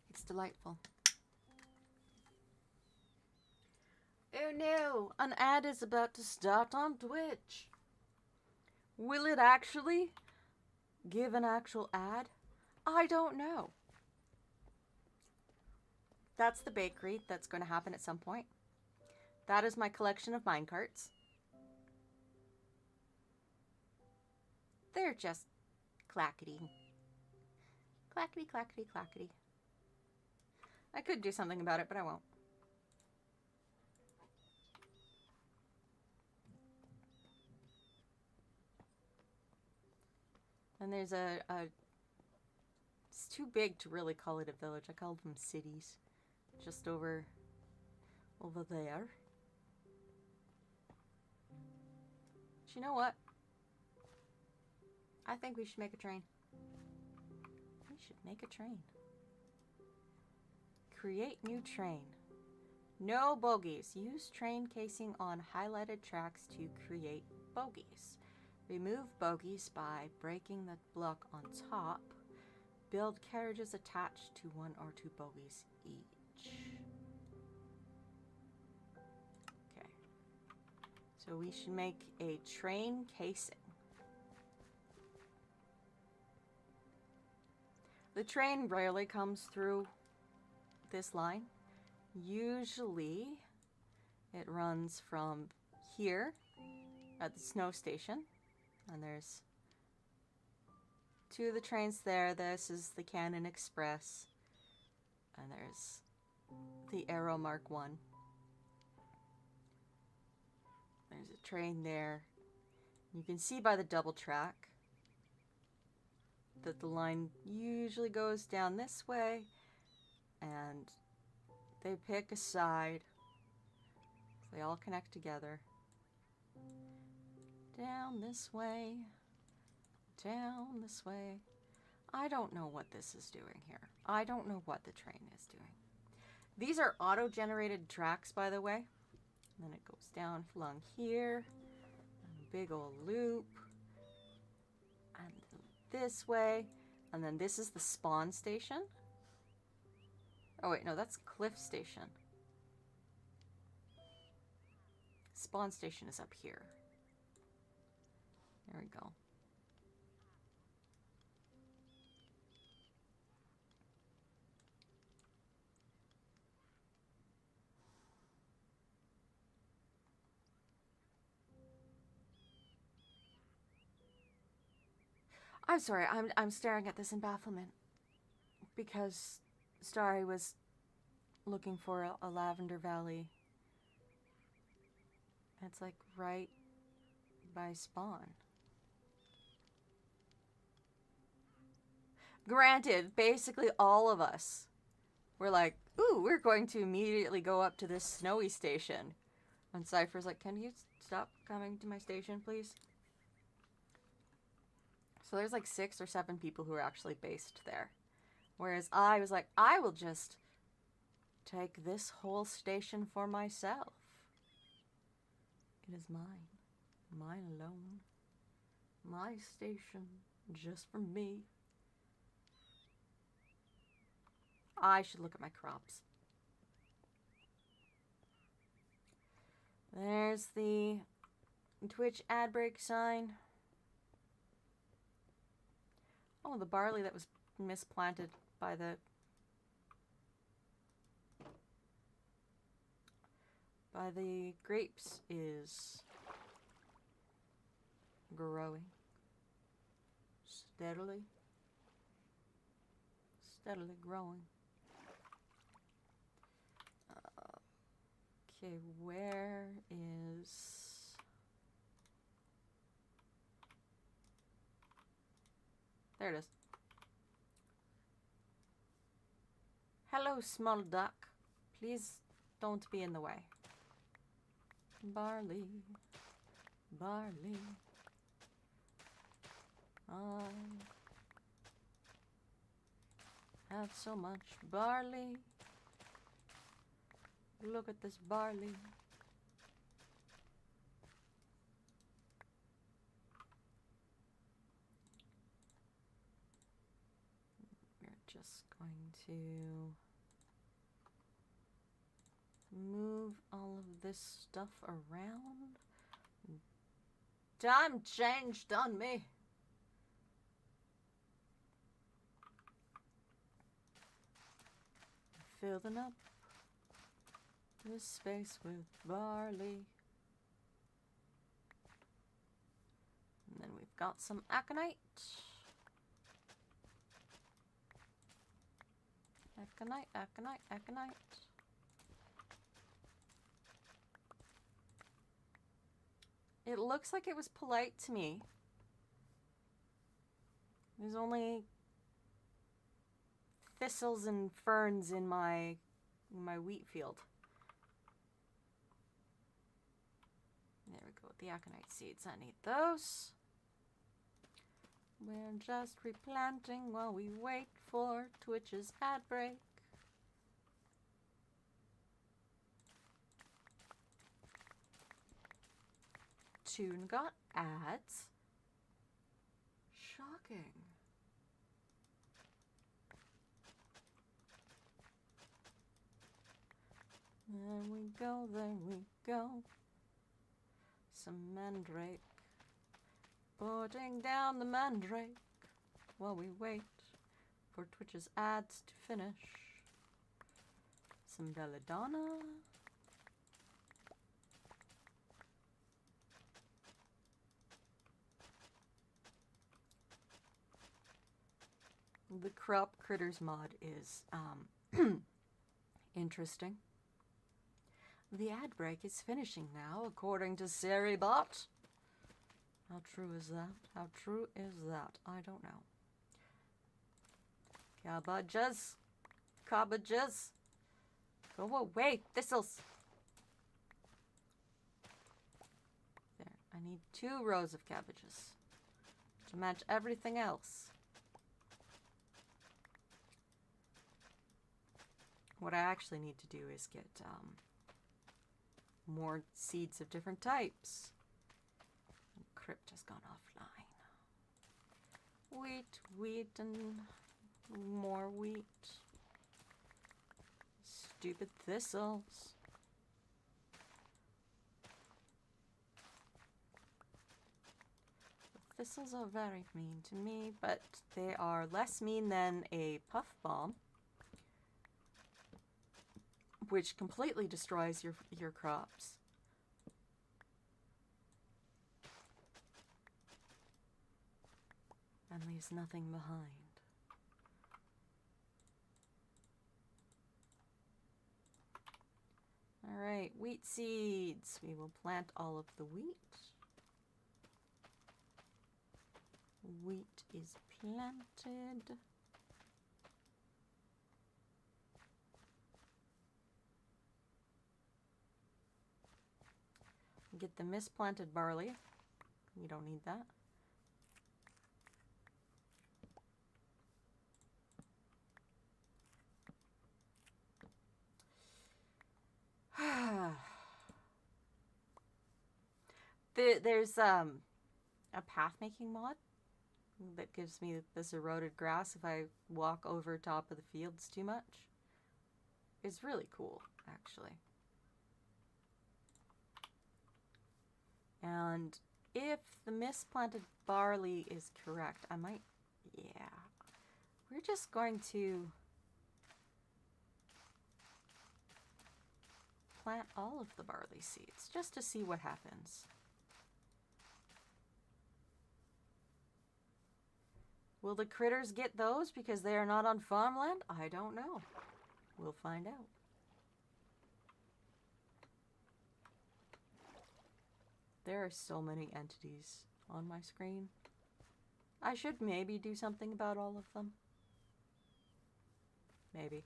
It's delightful. Oh no, an ad is about to start on Twitch. Will it actually give an actual ad? I don't know. That's the bakery that's going to happen at some point. That is my collection of minecarts. They're just clackety. Clackety, clackety, clackety. I could do something about it, but I won't. And there's it's too big to really call it a village. I called them cities. Just over there. But you know what? I think we should make a train. We should make a train. Create new train. No bogies. Use train casing on highlighted tracks to create bogies. Remove bogies by breaking the block on top. Build carriages attached to 1 or 2 bogies each. Okay. So we should make a train casing. The train rarely comes through this line. Usually It runs from here at the snow station, and there's 2 of the trains there. This is the Cannon Express, and there's the Arrow Mark 1. There's a train there. You can see by the double track that the line usually goes down this way, and they pick a side. So they all connect together. Down this way, down this way. I don't know what this is doing here. I don't know what the train is doing. These are auto-generated tracks, by the way. And then it goes down along here. And a big old loop. And this way. And then this is the spawn station. Oh wait, no, that's Cliff Station. Spawn station is up here. There we go. I'm sorry, I'm staring at this in bafflement. Because Starry was looking for a Lavender Valley. It's like right by spawn. Granted, basically all of us were like, ooh, we're going to immediately go up to this snowy station. And Cypher's like, can you stop coming to my station, please? So there's like 6 or 7 people who are actually based there. Whereas I was like, I will just take this whole station for myself. It is mine. Mine alone. My station. Just for me. I should look at my crops. There's the Twitch ad break sign. Oh, the barley that was misplanted by the grapes is growing steadily growing. Okay, where is there it is. Hello, small duck. Please don't be in the way. Barley, barley. I have so much barley. Look at this barley. We're just going to move all of this stuff around. Time changed on me. Filling up this space with barley. And then we've got some aconite. Aconite, aconite, aconite. It looks like it was polite to me. There's only thistles and ferns in my wheat field. There we go with the aconite seeds. I need those. We're just replanting while we wait for Twitch's ad break. Tune got ads. Shocking. There we go, there we go. Some mandrake. Putting down the mandrake while we wait for Twitch's ads to finish. Some belladonna. The crop critters mod is interesting. The ad break is finishing now, according to Seribot. How true is that? How true is that? I don't know. Cabbages. Cabbages. Go away, thistles. There, I need 2 rows of cabbages to match everything else. What I actually need to do is get more seeds of different types. Crypt has gone offline. Wheat, wheat, and more wheat. Stupid thistles. The thistles are very mean to me, but they are less mean than a puff bomb, which completely destroys your crops. And leaves nothing behind. Alright, wheat seeds. We will plant all of the wheat. Wheat is planted. Get the misplanted barley. You don't need that. There's a path making mod that gives me this eroded grass if I walk over top of the fields too much. It's really cool, actually. And if the misplanted barley is correct, I might, yeah. We're just going to plant all of the barley seeds just to see what happens. Will the critters get those because they are not on farmland? I don't know. We'll find out. There are so many entities on my screen. I should maybe do something about all of them. Maybe.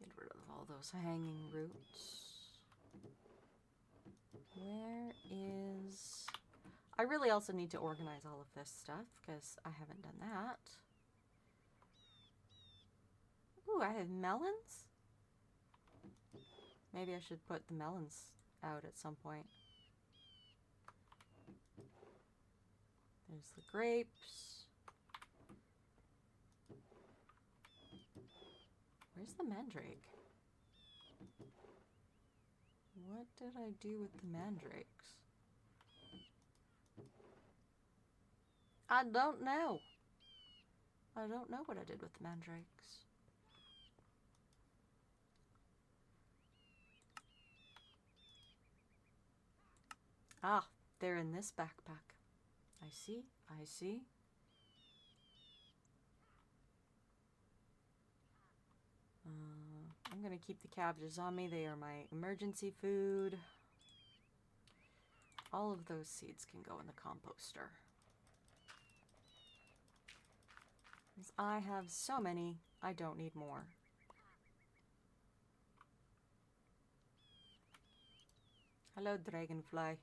Get rid of all those hanging roots. Where is... I really also need to organize all of this stuff because I haven't done that. Ooh, I have melons? Maybe I should put the melons out at some point. There's the grapes. Where's the mandrake? What did I do with the mandrakes? I don't know. I don't know what I did with the mandrakes. Ah, they're in this backpack. I see, I see. I'm gonna keep the cabbages on me. They are my emergency food. All of those seeds can go in the composter. Since I have so many, I don't need more. Hello, dragonfly.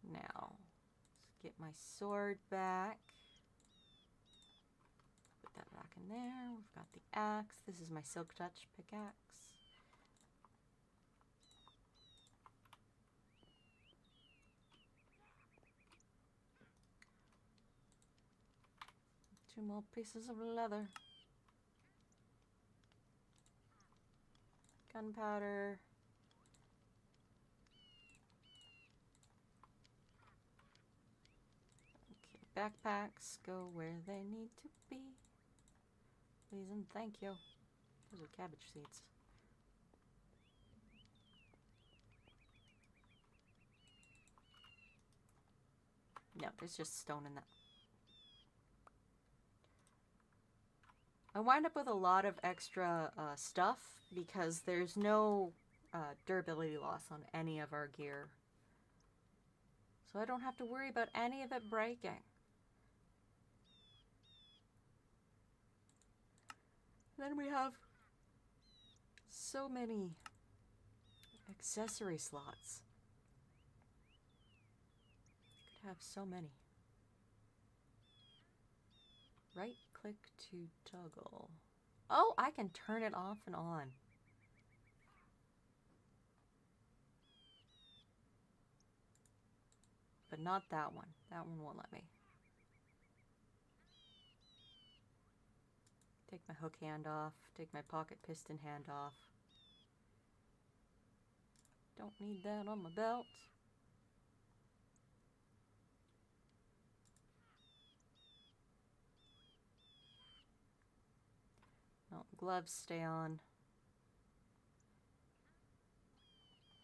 Now, let's get my sword back. Put that back in there. We've got the axe. This is my Silk Touch pickaxe. Two more pieces of leather. Gunpowder. Okay, backpacks go where they need to be. Please and thank you. Those are cabbage seeds. No, there's just stone in that. I wind up with a lot of extra stuff because there's no durability loss on any of our gear. So I don't have to worry about any of it breaking. Then we have so many accessory slots. Could have so many. Right click to toggle. Oh, I can turn it off and on. But not that one. That one won't let me. Take my hook hand off. Take my pocket piston hand off. Don't need that on my belt. No, gloves stay on.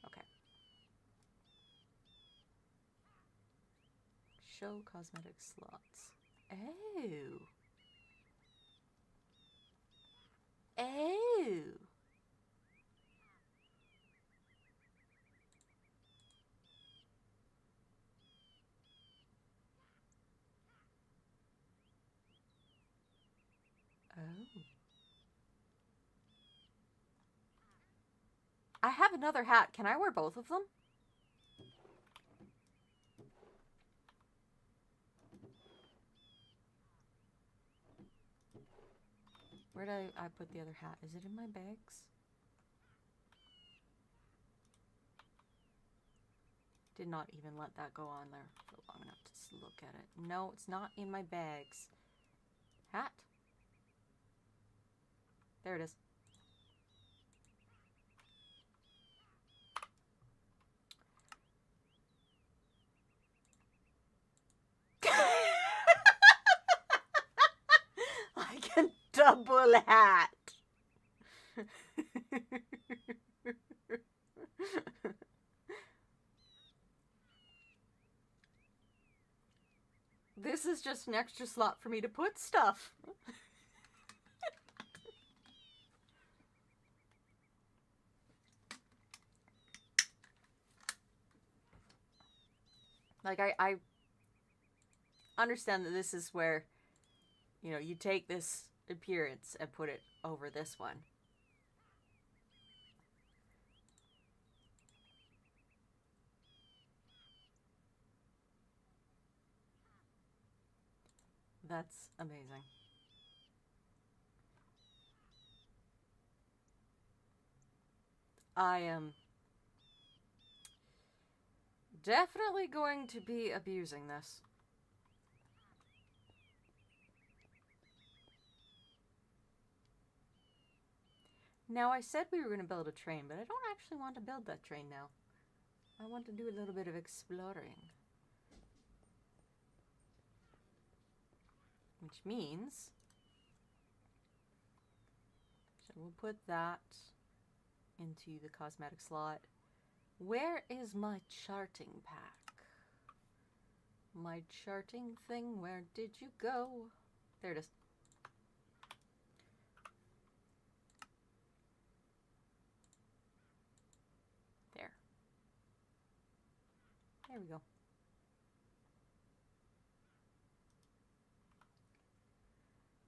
Okay. Show cosmetic slots. Oh. Oh. Oh. I have another hat. Can I wear both of them? Where did I put the other hat? Is it in my bags? Did not even let that go on there for long enough to look at it. No, it's not in my bags. Hat? There it is. Like a double hat. This is just an extra slot for me to put stuff. Like, I understand that this is where, you know, you take this appearance and put it over this one. That's amazing. I am definitely going to be abusing this. Now, I said we were going to build a train, but I don't actually want to build that train now. I want to do a little bit of exploring. Which means... So we'll put that into the cosmetic slot. Where is my charting pack? My charting thing, where did you go? There it is. There. There we go.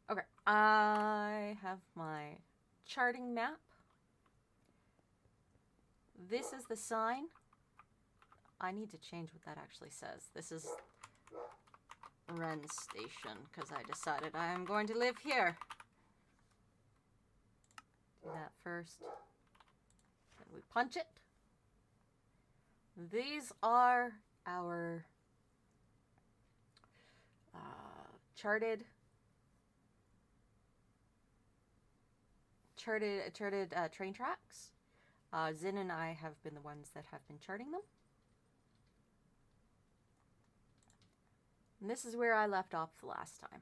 Okay, I have my charting map. This is the sign. I need to change what that actually says. This is Ren Station, because I decided I am going to live here. Do that first. Then we punch it. These are our charted train tracks. Zin and I have been the ones that have been charting them. And this is where I left off the last time.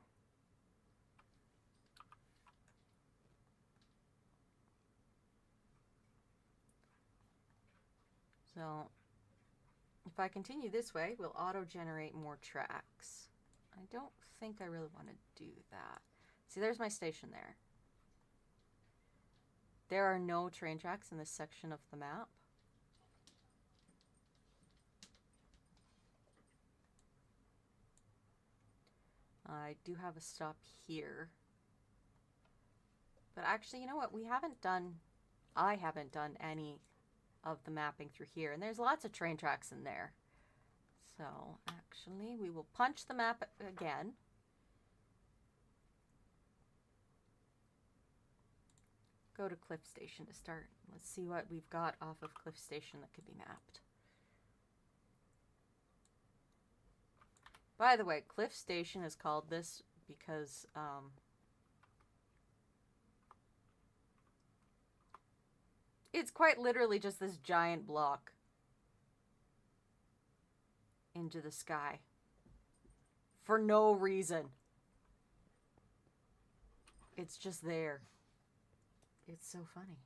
So, if I continue this way, we'll auto-generate more tracks. I don't think I really want to do that. See, there's my station there. There are no train tracks in this section of the map. I do have a stop here. But actually, you know what? I haven't done any of the mapping through here. And there's lots of train tracks in there. So, actually, we will punch the map again. Go to Cliff Station to start. Let's see what we've got off of Cliff Station that could be mapped. By the way, Cliff Station is called this because it's quite literally just this giant block into the sky for no reason. It's just there. It's so funny.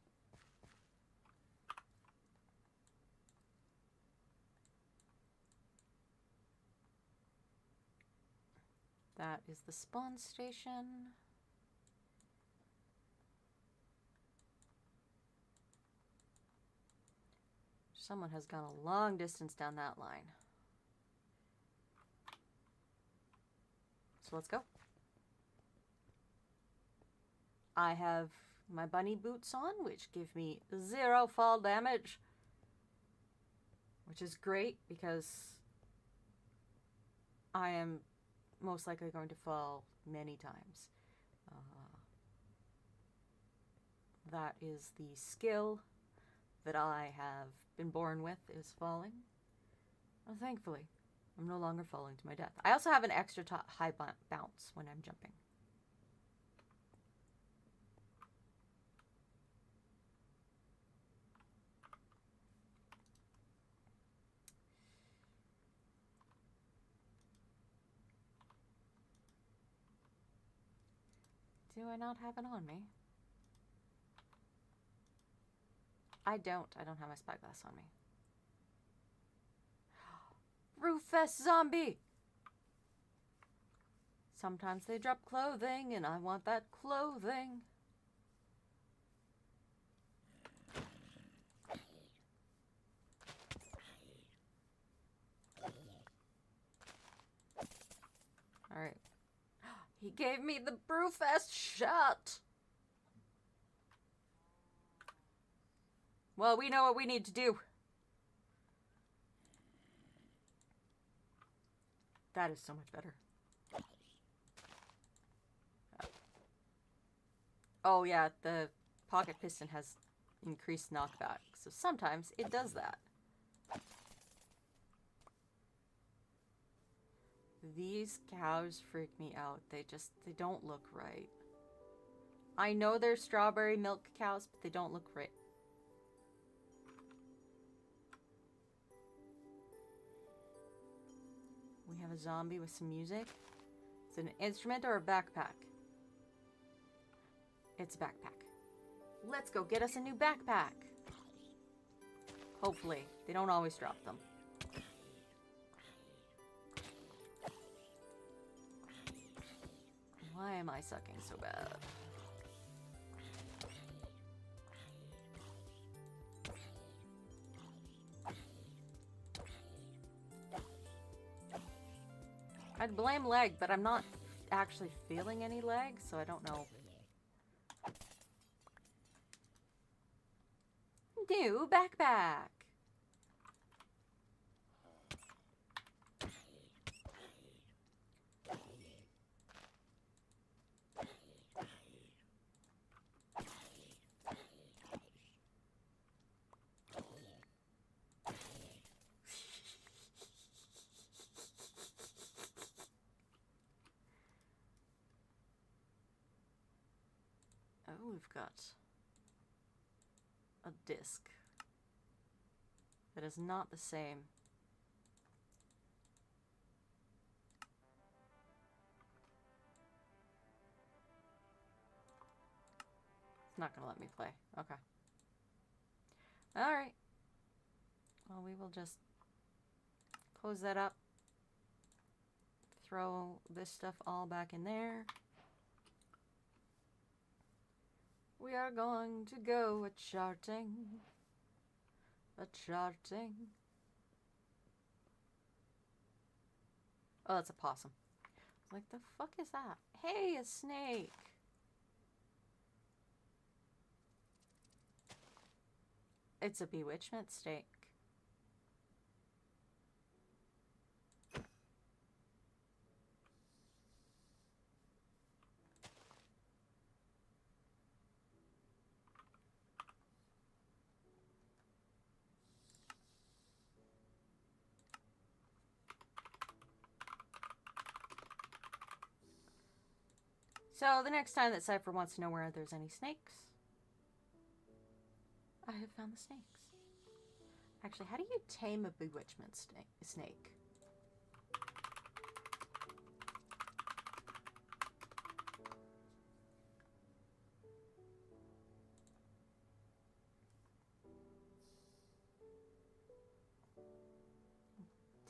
That is the spawn station. Someone has gone a long distance down that line. So let's go. I have my bunny boots on, which give me 0 fall damage. Which is great because I am most likely going to fall many times. That is the skill that I have been born with, is falling. Well, thankfully, I'm no longer falling to my death. I also have an extra high bounce when I'm jumping. Do I not have it on me? I don't have my spyglass on me. Rufus zombie! Sometimes they drop clothing, and I want that clothing. Alright. He gave me the Brewfest shot! Well, we know what we need to do. That is so much better. Oh yeah, the pocket piston has increased knockback, so sometimes it does that. These cows freak me out. They don't look right. I know they're strawberry milk cows, but they don't look right. We have a zombie with some music. Is it an instrument or a backpack? It's a backpack. Let's go get us a new backpack. Hopefully. They don't always drop them. Why am I sucking so bad? I'd blame lag, but I'm not actually feeling any lag, so I don't know. New backpack! Oh, we've got a disc that is not the same. It's not gonna let me play. Okay. Alright. Well, we will just close that up. Throw this stuff all back in there. We are going to go a-charting. A-charting. Oh, that's a possum. Like, the fuck is that? Hey, a snake! It's a bewitchment snake. So, the next time that Cypher wants to know where there's any snakes, I have found the snakes. Actually, how do you tame a bewitchment snake?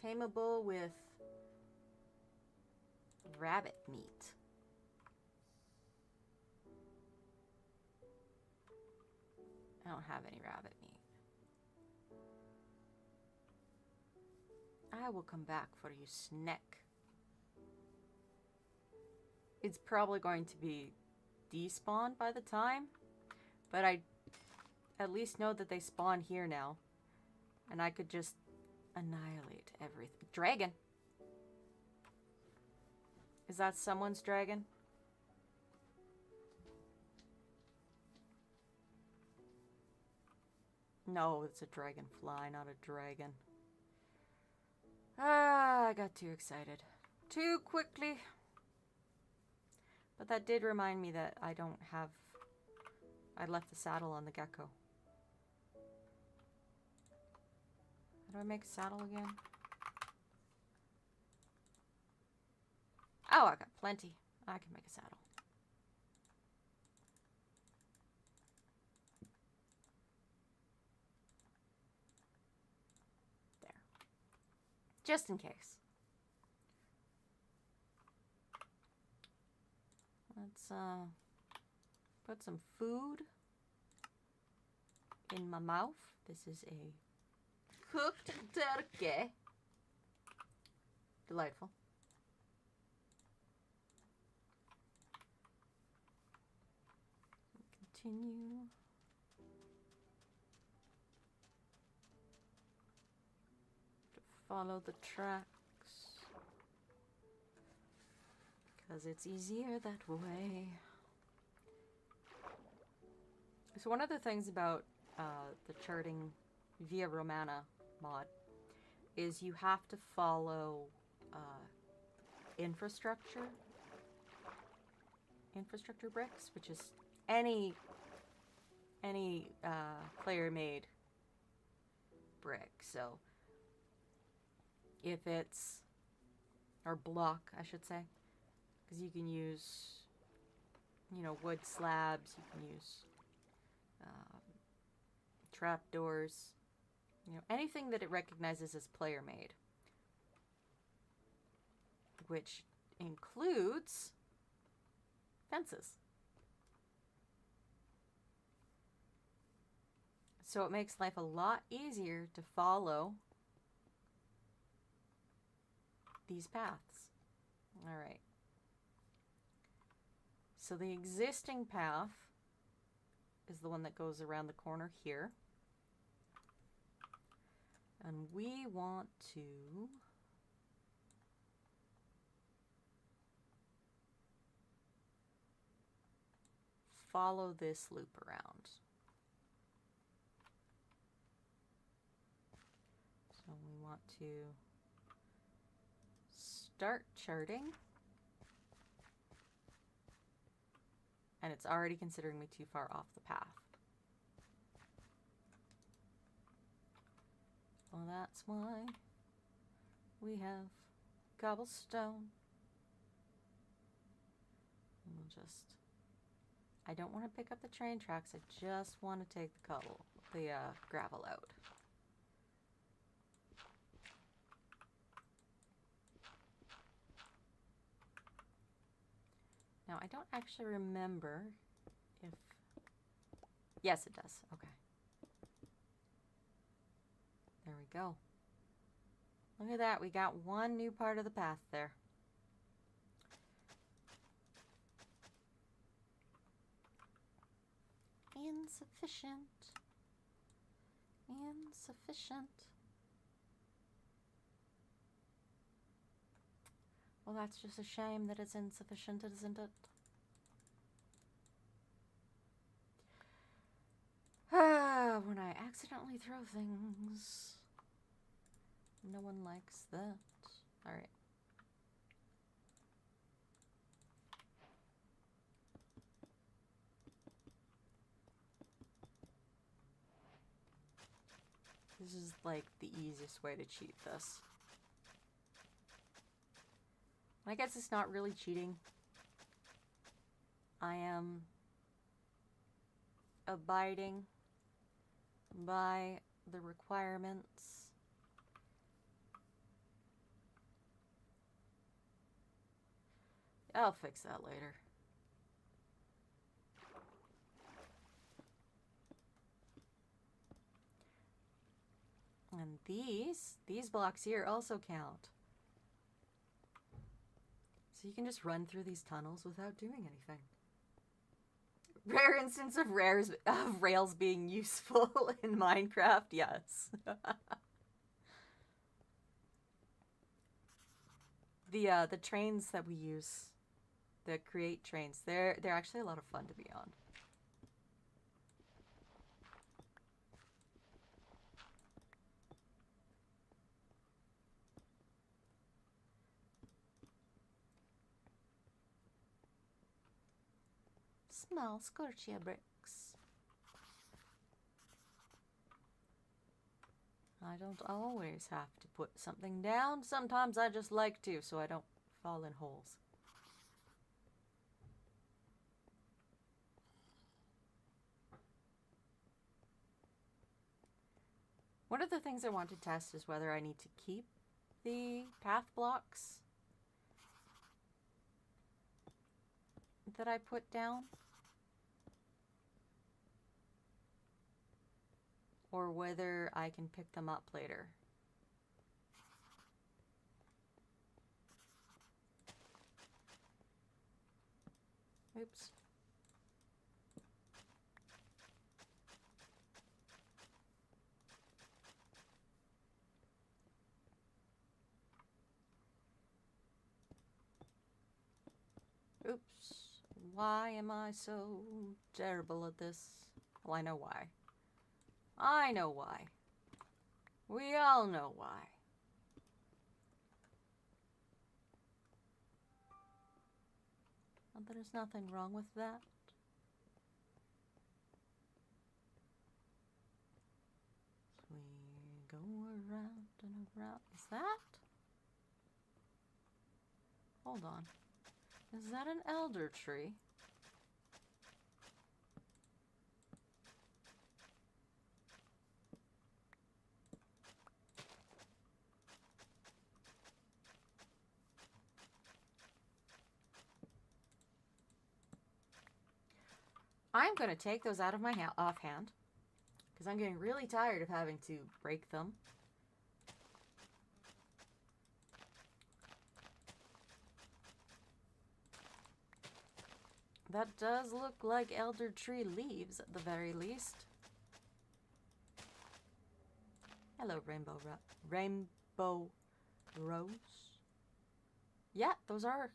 Tameable with rabbit meat. I don't have any rabbit meat. I will come back for you, snack. It's probably going to be despawned by the time, but I at least know that they spawn here now, and I could just annihilate everything. Dragon! Is that someone's dragon? No, it's a dragonfly, not a dragon. Ah, I got too excited. Too quickly. But that did remind me that I don't have... I left the saddle on the gecko. How do I make a saddle again? Oh, I got plenty. I can make a saddle. There. Just in case. Let's put some food in my mouth. This is a cooked turkey. Delightful. Continue. To follow the tracks. Because it's easier that way. So one of the things about the charting Via Romana mod is you have to follow infrastructure bricks, which is any player made brick. So if it's, or block I should say, because you can use, you know, wood slabs, you can use trapdoors, you know, anything that it recognizes as player made, which includes fences. So it makes life a lot easier to follow these paths. All right. So the existing path is the one that goes around the corner here. And we want to follow this loop around. So we want to start charting. And it's already considering me too far off the path. Well, that's why we have cobblestone. And we'll just... I don't want to pick up the train tracks. I just want to take the gravel out. Now, I don't actually remember if... Yes, it does. Okay. There we go. Look at that. We got one new part of the path there. Insufficient. Insufficient. Well, that's just a shame that it's insufficient, isn't it? Ah, when I accidentally throw things. No one likes that. Alright. This is like the easiest way to cheat this. I guess it's not really cheating. I am abiding by the requirements. I'll fix that later. And these blocks here also count. So you can just run through these tunnels without doing anything. Rare instance of rails being useful in Minecraft, yes. The trains that we use, the create trains, they're actually a lot of fun to be on. Small scorchia bricks. I don't always have to put something down. Sometimes I just like to, so I don't fall in holes. One of the things I want to test is whether I need to keep the path blocks that I put down, or whether I can pick them up later. Oops. Oops. Why am I so terrible at this? Well, I know why. I know why. We all know why. And there's nothing wrong with that. So we go around and around. Is that? Hold on. Is that an elder tree? I'm going to take those out of my offhand because I'm getting really tired of having to break them. That does look like elder tree leaves at the very least. Hello, Rainbow Rose. Yeah, those are.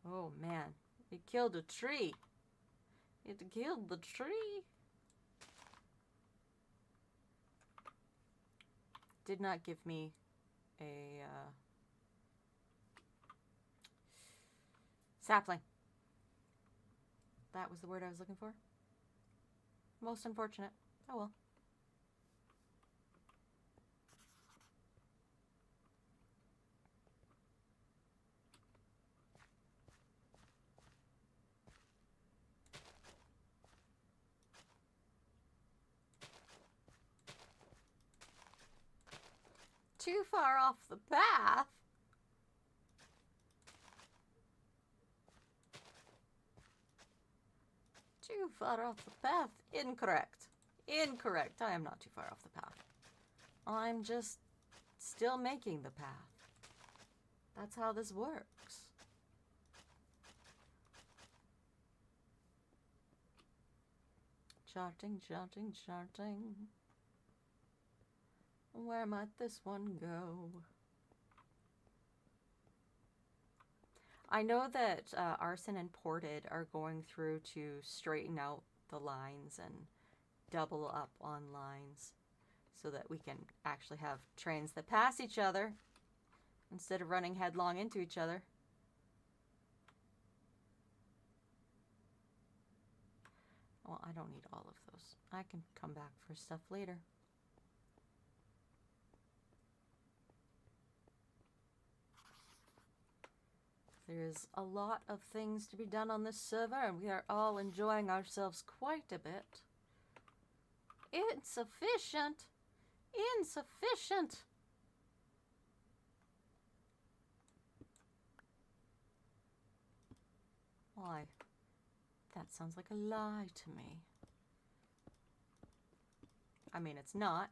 Oh man. It killed a tree. It killed the tree. Did not give me a sapling. That was the word I was looking for. Most unfortunate. Oh well. Too far off the path. Too far off the path. Incorrect. Incorrect. I am not too far off the path. I'm just still making the path. That's how this works. Charting, charting, charting. Where might this one go? I know that Arson and Ported are going through to straighten out the lines and double up on lines so that we can actually have trains that pass each other instead of running headlong into each other. Well, I don't need all of those. I can come back for stuff later. There's a lot of things to be done on this server, and we are all enjoying ourselves quite a bit. Insufficient! Insufficient! Why? That sounds like a lie to me. I mean, it's not.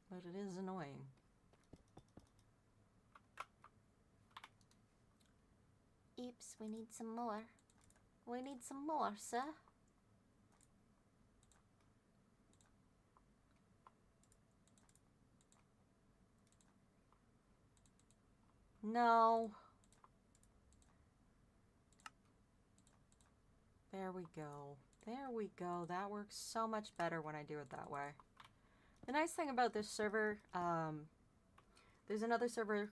But it is annoying. Eeps, we need some more. We need some more, sir. No. There we go. There we go. That works so much better when I do it that way. The nice thing about this server, there's another server,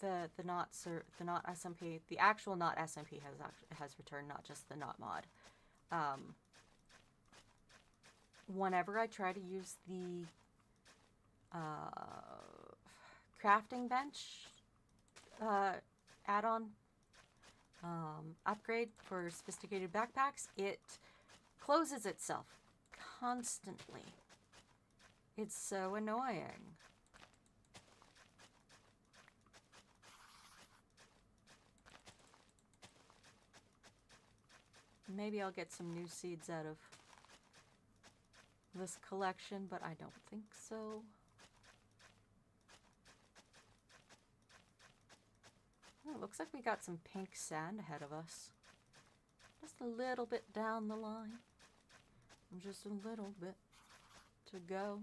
the not SMP, the actual not SMP has returned, not just the not mod. Whenever I try to use the crafting bench add-on upgrade for sophisticated backpacks, it closes itself constantly. It's so annoying. Maybe I'll get some new seeds out of this collection, but I don't think so. Oh, it looks like we got some pink sand ahead of us. Just a little bit down the line. Just a little bit to go.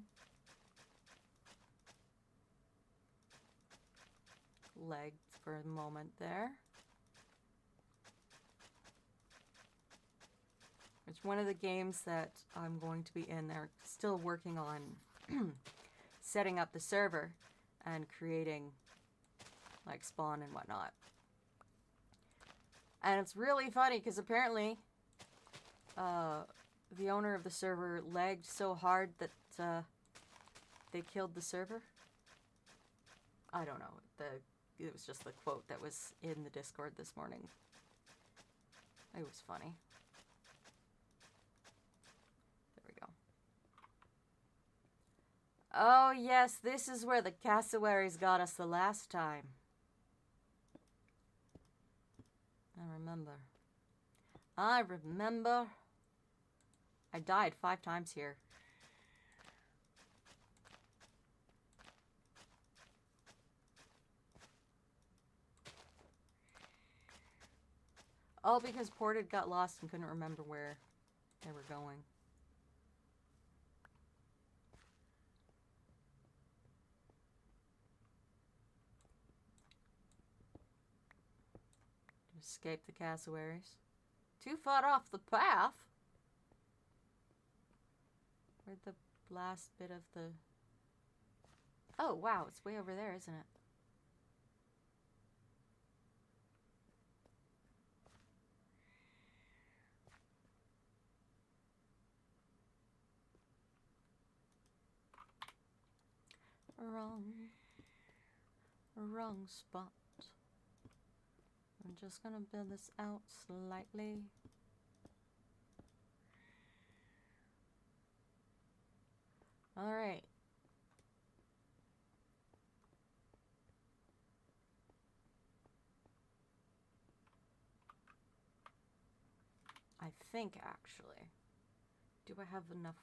Lagged for a moment there. It's one of the games that I'm going to be in. They're still working on setting up the server and creating like spawn and whatnot. And it's really funny because apparently the owner of the server lagged so hard that they killed the server. I don't know. It was just the quote that was in the Discord this morning. It was funny. There we go. Oh yes, this is where the cassowaries got us the last time. I remember. I remember. I died 5 times here. All because Ported got lost and couldn't remember where they were going. Escape the cassowaries. Too far off the path. Where'd the last bit of the... Oh, wow, it's way over there, isn't it? Wrong spot. I'm just gonna build this out slightly. Alright. I think, actually. Do I have enough?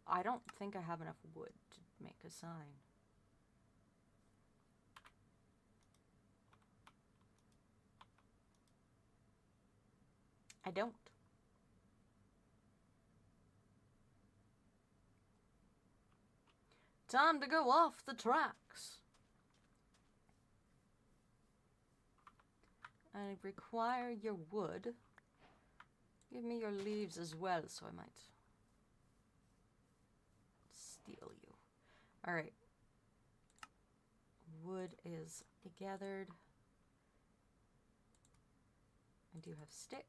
I don't think I have enough wood to make a sign. I don't. Time to go off the tracks. I require your wood. Give me your leaves as well, so I might steal you. Alright. Wood is gathered. I do have sticks.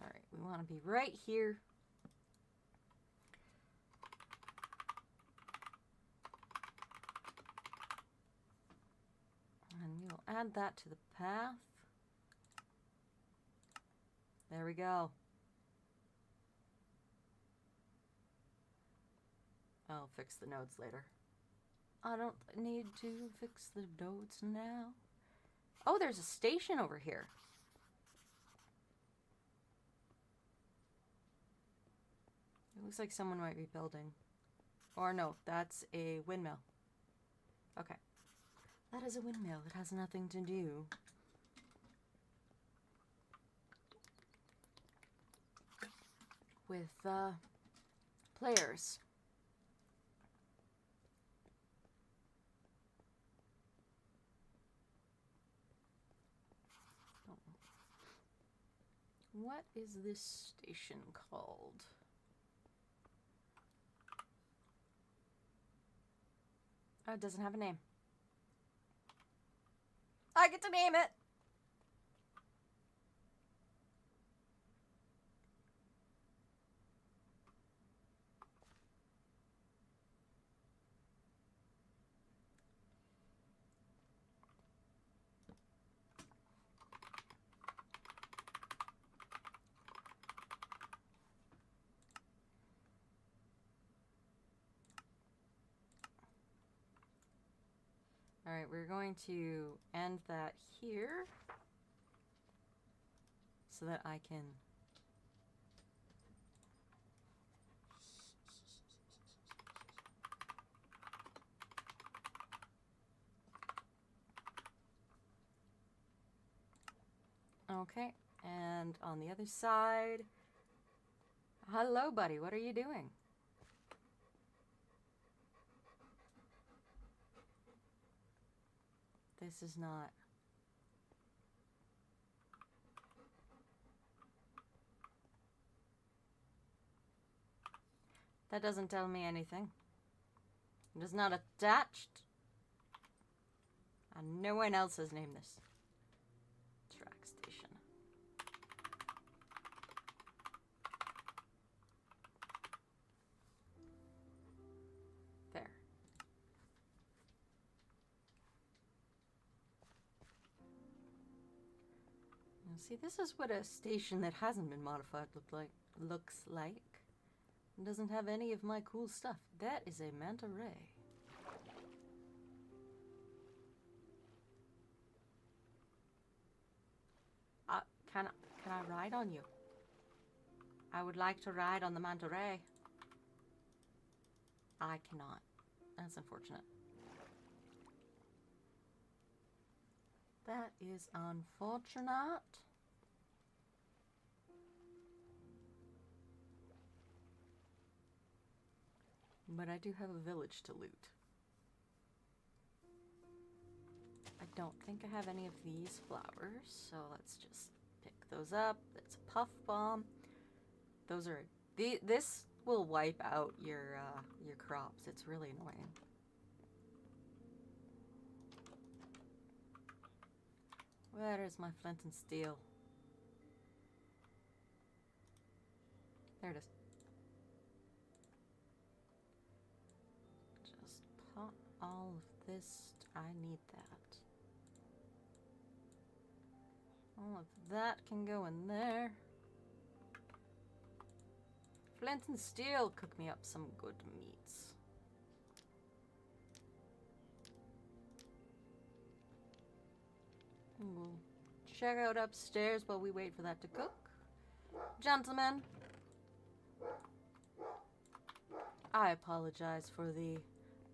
Alright, we want to be right here. And we'll add that to the path. There we go. I'll fix the nodes later. I don't need to fix the nodes now. Oh, there's a station over here. It looks like someone might be building. Or no, that's a windmill. Okay. That is a windmill. It has nothing to do with players. Oh. What is this station called? Oh, it doesn't have a name. I get to name it! Alright, we're going to end that here so that I can okay, and on the other side, hello buddy, what are you doing? This is not. That doesn't tell me anything. It is not attached. And no one else has named this. Track station. There. Now see, this is what a station that hasn't been modified looks like. It doesn't have any of my cool stuff. That is a manta ray. Can I ride on you? I would like to ride on the manta ray. I cannot. That's unfortunate. That is unfortunate. But I do have a village to loot. I don't think I have any of these flowers, so let's just pick those up. That's a puff bomb. Those are this will wipe out your crops. It's really annoying. Where is my flint and steel? There it is. all of this. I need that. All of that can go in there. Flint and steel, cook me up some good meats. And we'll check out upstairs while we wait for that to cook. Gentlemen, I apologize for the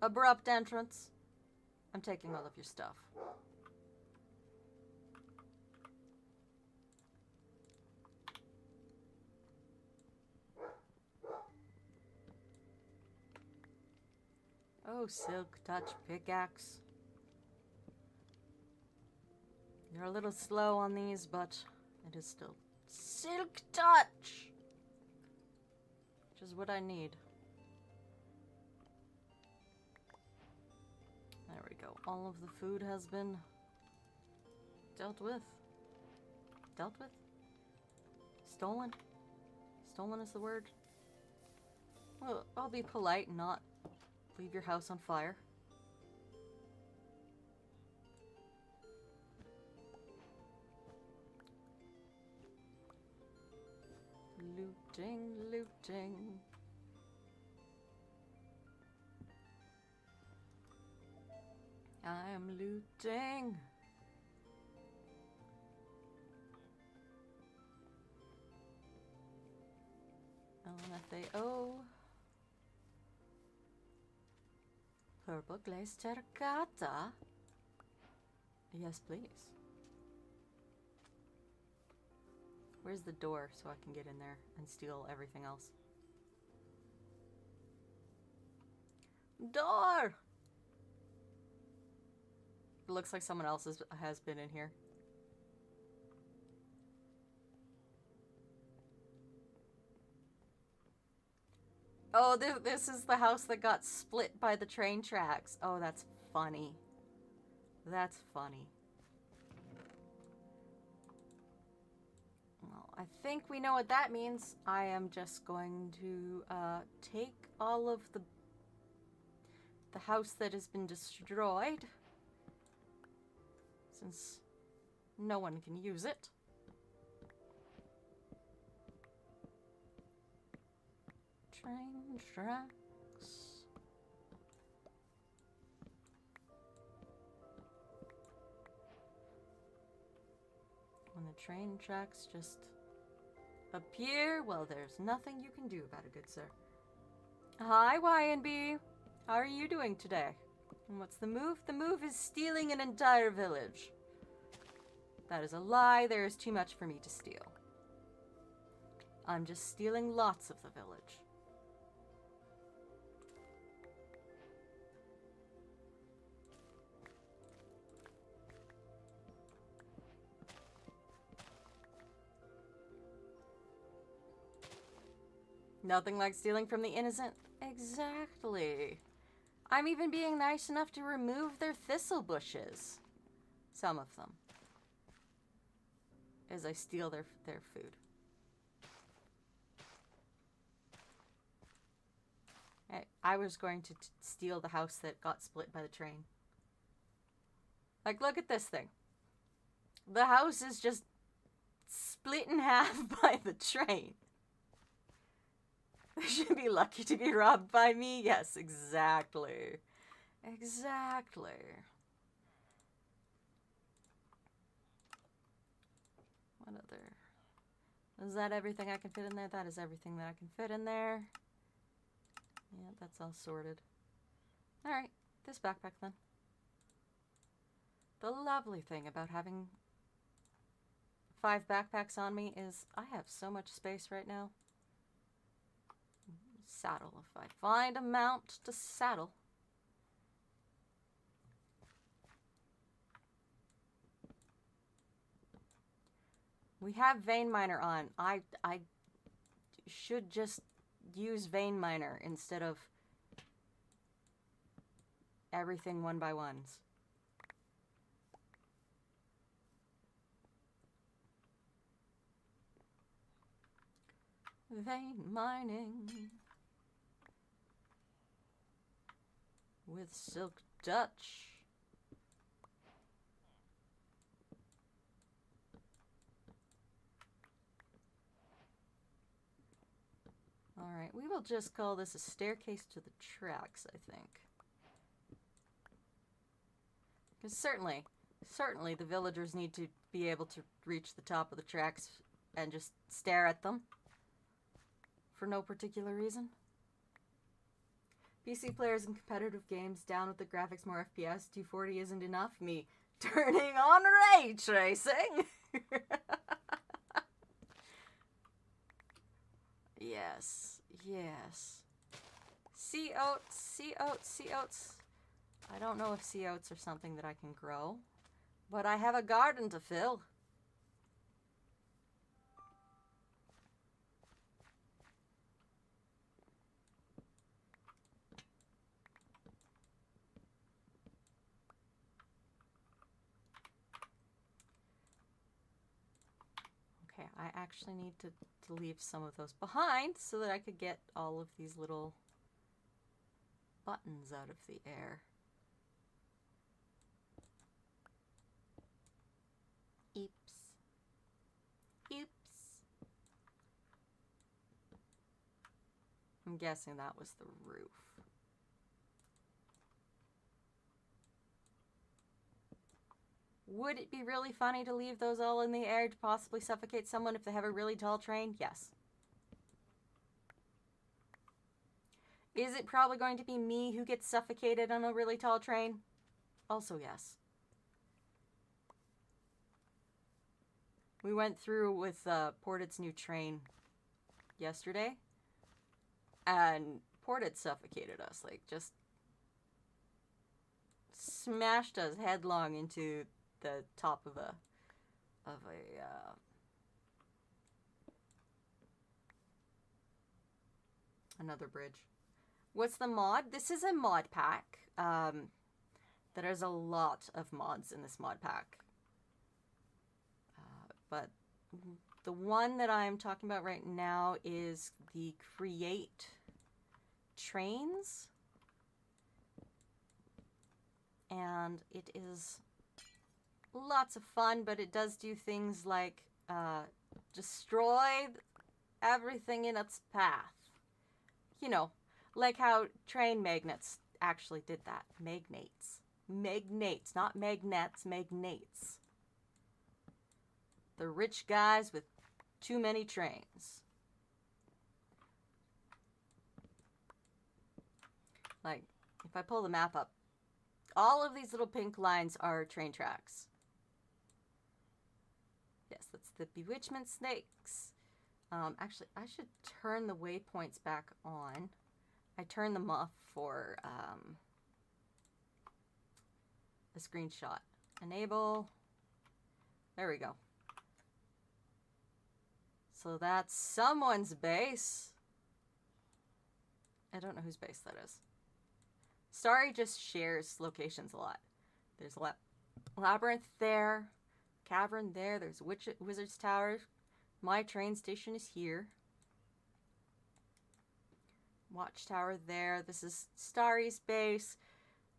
abrupt entrance. I'm taking all of your stuff. Oh, Silk Touch pickaxe. You're a little slow on these, but it is still Silk Touch, which is what I need. There we go. All of the food has been dealt with. Dealt with? Stolen? Stolen is the word? Well, I'll be polite and not leave your house on fire. Looting, looting. I am looting. LMFAO. Purple glazed terracotta. Yes, please. Where's the door so I can get in there and steal everything else? Door! It looks like someone else has been in here. Oh, this is the house that got split by the train tracks. Oh, that's funny. That's funny. Well, I think we know what that means. I am just going to take all of the house that has been destroyed, since no one can use it. Train tracks. When the train tracks just appear, well, there's nothing you can do about it, good sir. Hi, Y&B. How are you doing today? And what's the move? The move is stealing an entire village. That is a lie. There is too much for me to steal. I'm just stealing lots of the village. Nothing like stealing from the innocent. Exactly. I'm even being nice enough to remove their thistle bushes. Some of them. As I steal their food. I was going to steal the house that got split by the train. Like, look at this thing. The house is just split in half by the train. They should be lucky to be robbed by me. Yes, exactly. Exactly. What other? Is that everything I can fit in there? That is everything that I can fit in there. Yeah, that's all sorted. Alright, this backpack then. The lovely thing about having 5 backpacks on me is I have so much space right now. Saddle, if I find a mount to saddle. We have Vein Miner on. I should just use Vein Miner instead of everything one by ones. Vein mining with Silk Dutch. Alright, we will just call this a staircase to the tracks, I think. Because certainly the villagers need to be able to reach the top of the tracks and just stare at them. For no particular reason. PC players in competitive games down with the graphics, more FPS. 240 isn't enough. Me turning on ray tracing. Yes, yes. Sea oats, sea oats, sea oats. I don't know if sea oats are something that I can grow, but I have a garden to fill. Okay, I actually need to leave some of those behind so that I could get all of these little buttons out of the air. Oops. Oops. I'm guessing that was the roof. Would it be really funny to leave those all in the air to possibly suffocate someone if they have a really tall train? Yes. Is it probably going to be me who gets suffocated on a really tall train? Also yes. We went through with Ported's new train yesterday, and Ported suffocated us, like just smashed us headlong into the top of a another bridge. What's the mod? This is a mod pack. There's a lot of mods in this mod pack. But the one that I'm talking about right now is the Create Trains. And it is lots of fun, but it does do things like destroy everything in its path. You know, like how train magnets actually did that. Magnates. Magnates, not magnets, magnates. The rich guys with too many trains. Like, if I pull the map up, all of these little pink lines are train tracks. Yes, that's the Bewitchment Snakes. Actually, I should turn the waypoints back on. I turned them off for a screenshot. Enable. There we go. So that's someone's base. I don't know whose base that is. Starry just shares locations a lot. There's a labyrinth there, cavern there, there's Wizard's Tower. My train station is here. Watchtower there. This is Starry's base.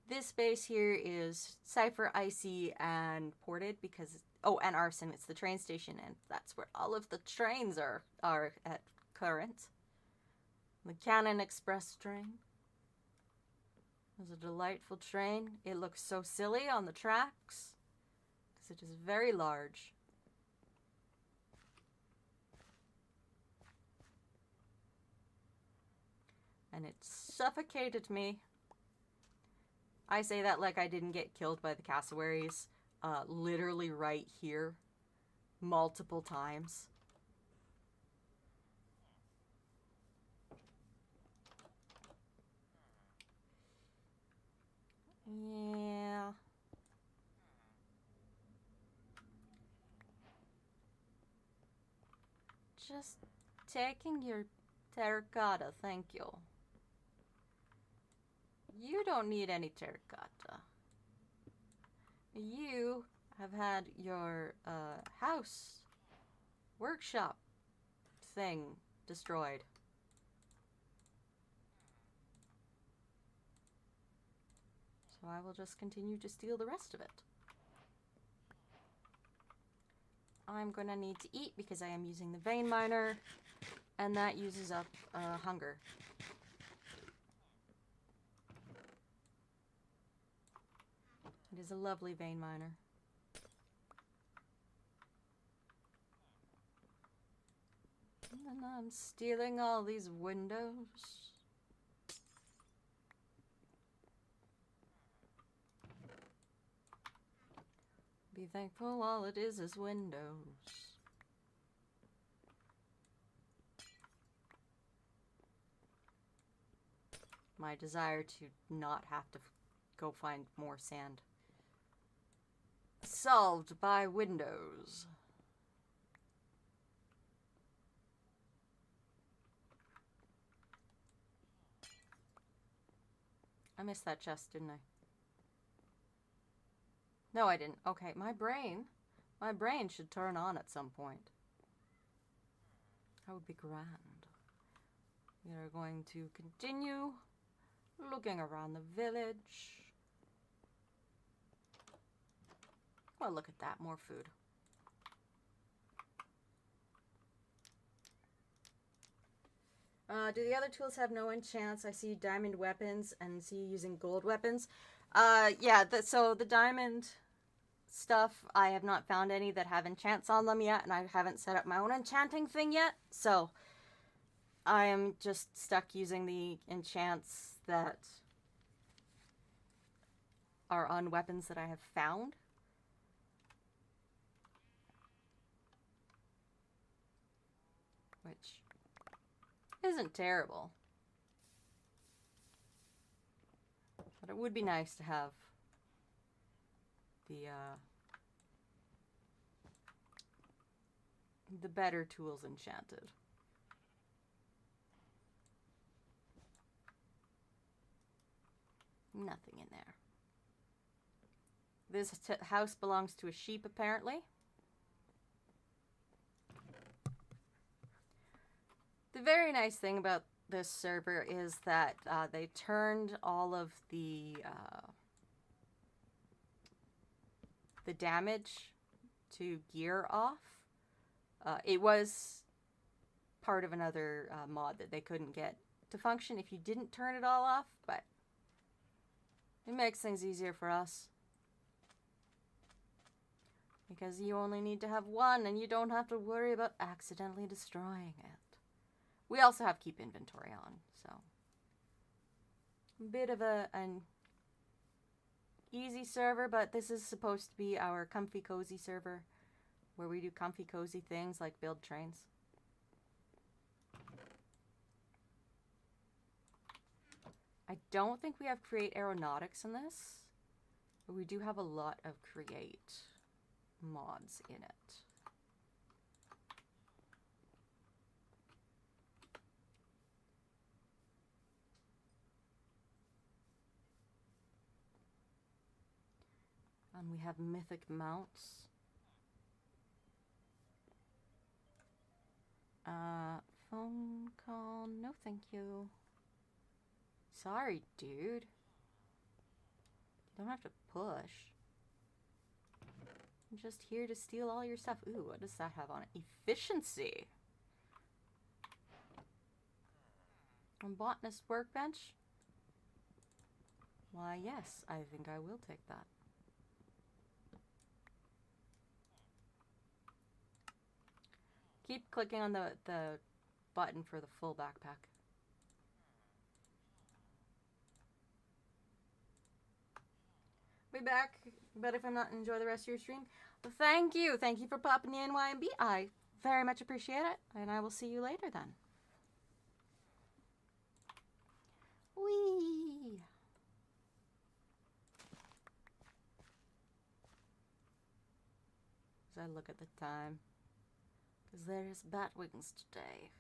This base here is Cypher, Icy, and Ported because... Oh, and Arson. It's the train station, and that's where all of the trains are at current. The Cannon Express train. It's a delightful train. It looks so silly on the tracks because it is very large. And it suffocated me. I say that like I didn't get killed by the cassowaries. Literally right here. Multiple times. Yeah. Just taking your terracotta, thank you. You don't need any terracotta. You have had your house workshop thing destroyed. So I will just continue to steal the rest of it. I'm gonna need to eat because I am using the vein miner, and that uses up hunger. It is a lovely vein miner. And then I'm stealing all these windows. Be thankful all it is windows. My desire to not have to go find more sand. Solved by windows. I missed that chest, didn't I? No, I didn't. Okay, my brain should turn on at some point. That would be grand. We are going to continue looking around the village. Oh, look at that, more food. Do the other tools have no enchants? I see diamond weapons and see you using gold weapons. Yeah, so the diamond stuff, I have not found any that have enchants on them yet, and I haven't set up my own enchanting thing yet, so I am just stuck using the enchants that are on weapons that I have found. Which isn't terrible. But it would be nice to have the better tools enchanted. Nothing in there. This house belongs to a sheep, apparently. The very nice thing about this server is that they turned all of the damage to gear off. It was part of another mod that they couldn't get to function if you didn't turn it all off, but it makes things easier for us. Because you only need to have one and you don't have to worry about accidentally destroying it. We also have keep inventory on, so a bit of an easy server, but this is supposed to be our comfy cozy server where we do comfy cozy things like build trains. I don't think we have create aeronautics in this, but we do have a lot of create mods in it. And we have mythic mounts. Phone call, no thank you. Sorry, dude. You don't have to push. I'm just here to steal all your stuff. Ooh, what does that have on it? Efficiency. A botanist workbench? Why, yes, I think I will take that. Keep clicking on the button for the full backpack. Be back, but if I'm not, enjoy the rest of your stream. Thank you for popping in, YMB. I very much appreciate it, and I will see you later then. Whee! As I look at the time, because there is bat wings today.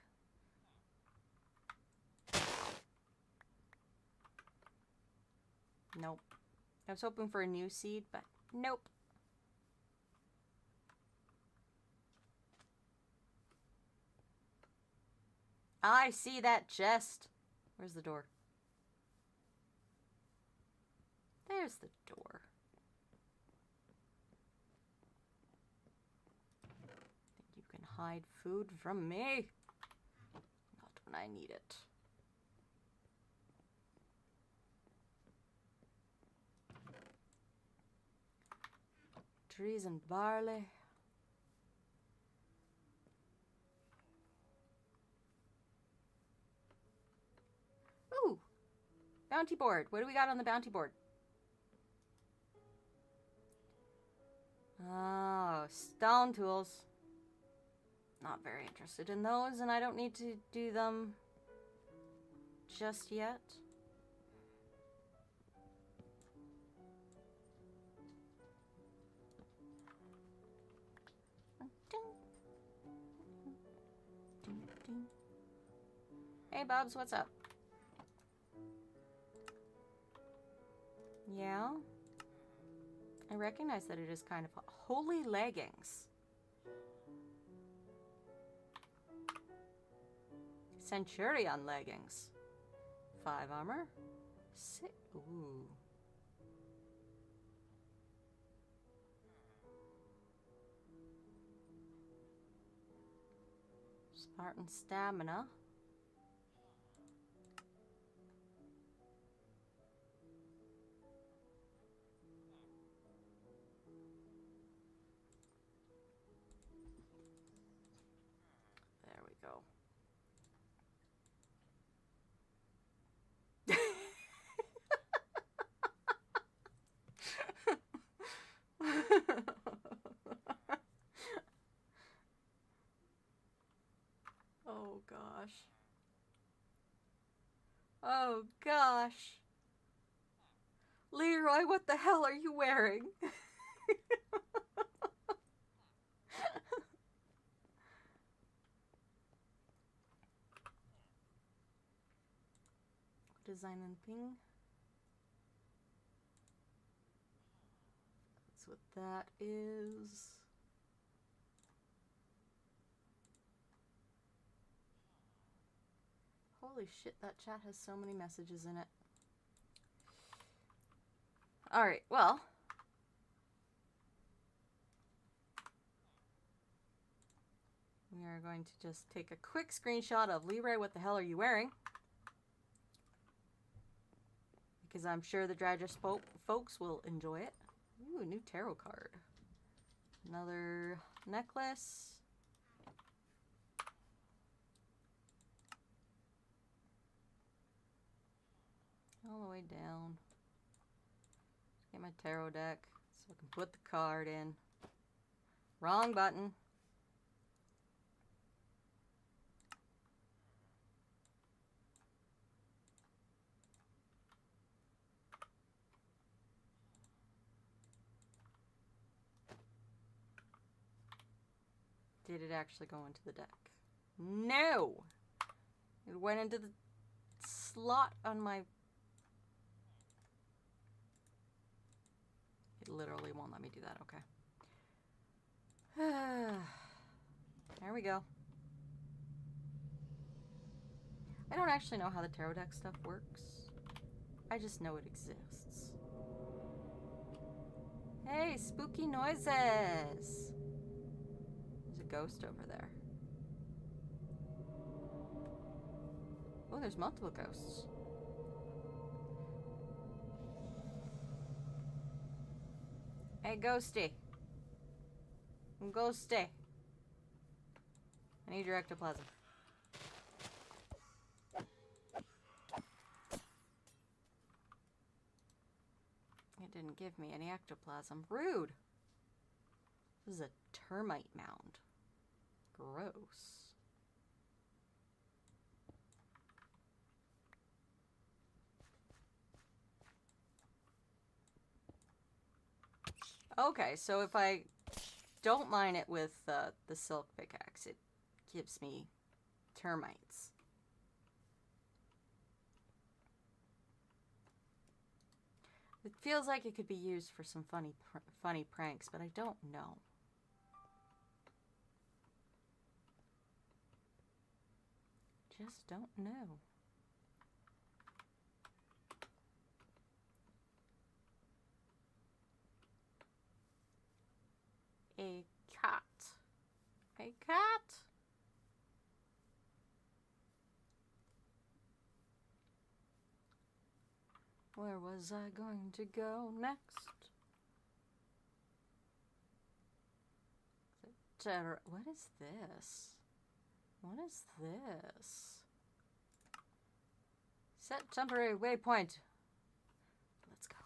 Nope. I was hoping for a new seed, but nope. I see that chest. Where's the door? There's the door. Think you can hide food from me? Not when I need it. Trees and barley. Ooh! Bounty board. What do we got on the bounty board? Oh, stone tools. Not very interested in those, and I don't need to do them just yet. Hey, Bubs, what's up? Yeah? I recognize that it is kind of holy leggings. Centurion leggings. 5 armor. Ooh. Spartan stamina. There we go. Oh gosh. Oh gosh. Leroy, what the hell are you wearing? Design and ping. That's what that is. Holy shit, that chat has so many messages in it. Alright, well. We are going to just take a quick screenshot of Leroy, what the hell are you wearing? Because I'm sure the Dradger folks will enjoy it. Ooh, a new tarot card. Another necklace. All the way down. Get my tarot deck so I can put the card in. Wrong button. Did it actually go into the deck? No! It went into the slot on my... It literally won't let me do that, okay. There we go. I don't actually know how the tarot deck stuff works. I just know it exists. Hey, spooky noises! There's a ghost over there. Oh, there's multiple ghosts. Hey, ghosty. Ghosty. I need your ectoplasm. It didn't give me any ectoplasm. Rude. This is a termite mound. Gross. Okay, so if I don't mine it with the silk pickaxe, it gives me termites. It feels like it could be used for some funny pranks, but I don't know. Just don't know. Hey, cat. Where was I going to go next? What is this? What is this? Set temporary waypoint. Let's go.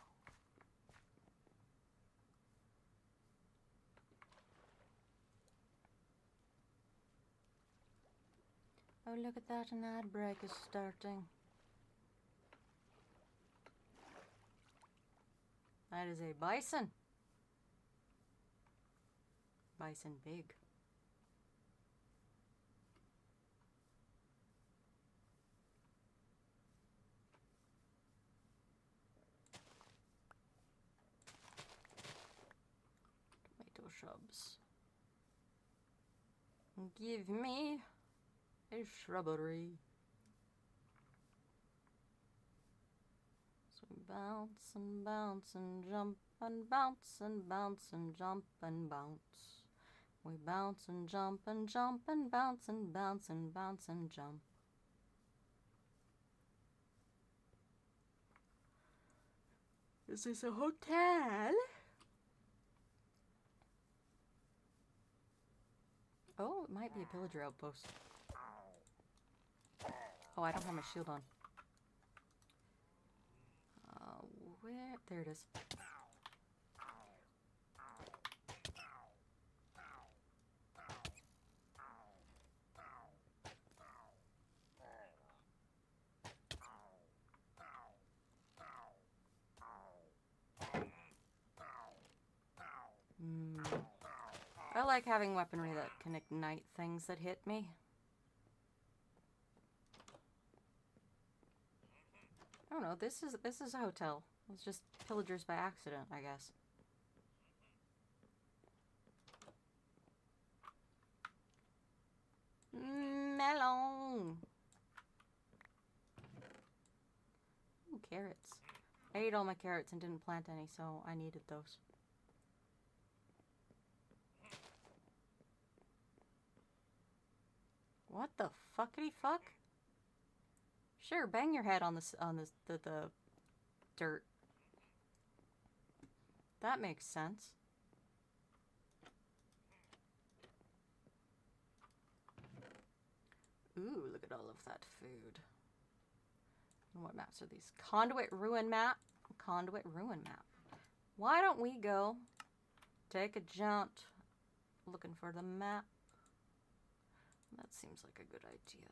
Oh, look at that, an ad break is starting. That is a bison. Bison big. Tomato shrubs. Give me a shrubbery. So we bounce and bounce and jump and bounce and bounce and jump and bounce. We bounce and jump and jump and bounce and bounce and bounce and jump. Is this a hotel? Oh, it might be a pillager outpost. Oh, I don't have my shield on. Where? There it is. I like having weaponry that can ignite things that hit me. I don't know, this is a hotel. It's just pillagers by accident, I guess. Melon! Ooh, carrots. I ate all my carrots and didn't plant any, so I needed those. What the fuckity fuck? Sure, bang your head on the dirt. That makes sense. Ooh, look at all of that food. What maps are these? Conduit Ruin Map. Conduit Ruin Map. Why don't we go take a jaunt looking for the map? That seems like a good idea.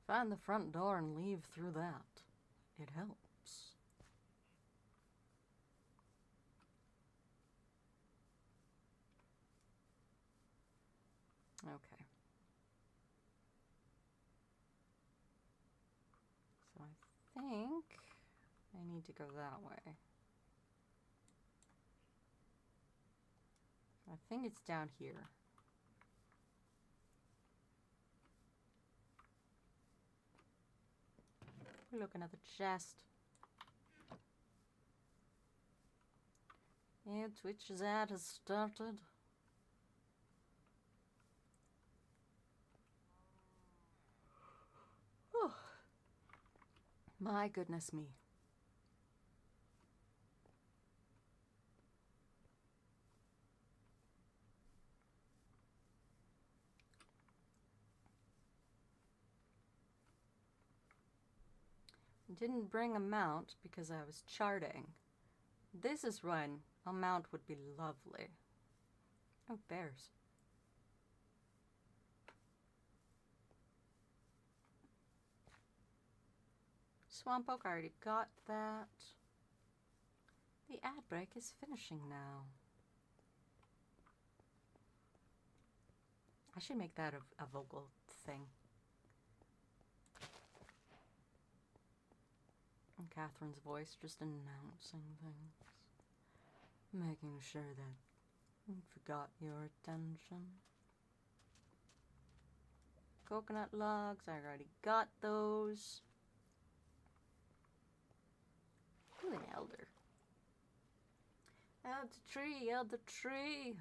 Find the front door and leave through that. It helps. Okay. So I think I need to go that way. I think it's down here. We're looking at the chest. Yeah, Twitch's ad has started. Whew. My goodness me. Didn't bring a mount because I was charting. This is when a mount would be lovely. Oh, bears. Swamp Oak, I already got that. The ad break is finishing now. I should make that a vocal thing. And Catherine's voice just announcing things. Making sure that and forgot your attention. Coconut logs, I already got those. Ooh, an elder. Elder tree, elder tree.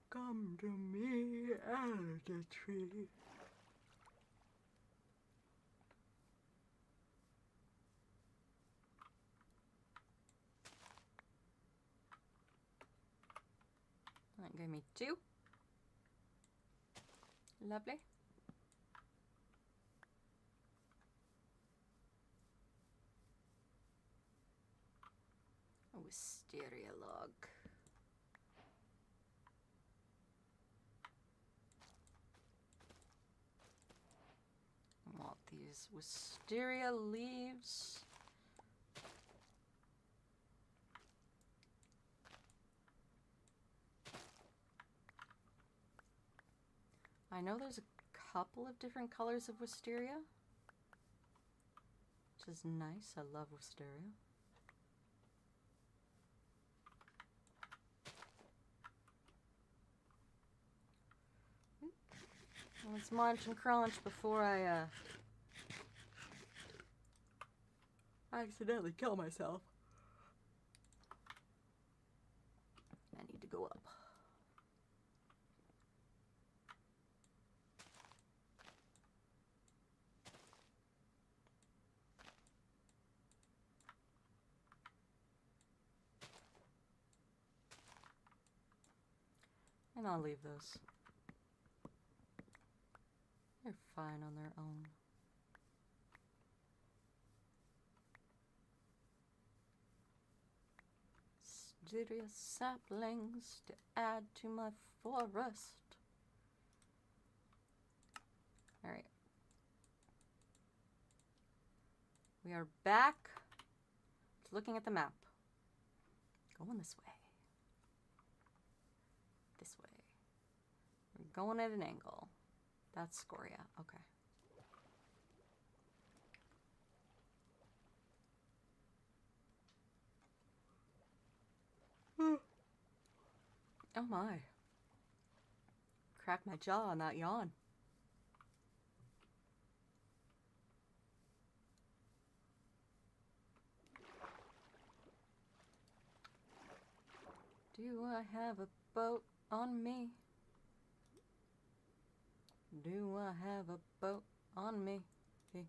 Come to me, elder tree. That gave me 2. Lovely. A wisteria log. I want these wisteria leaves. I know there's a couple of different colors of wisteria, which is nice. I love wisteria. Let's munch and crunch before I accidentally kill myself. I need to go up. And I'll leave those. They're fine on their own. Wisteria saplings to add to my forest. Alright. We are back to looking at the map. Going this way. This way. We're going at an angle. That's Scoria. Okay. Oh my. Cracked my jaw on that yawn. Do I have a boat on me? Do I have a boat on me? Hey,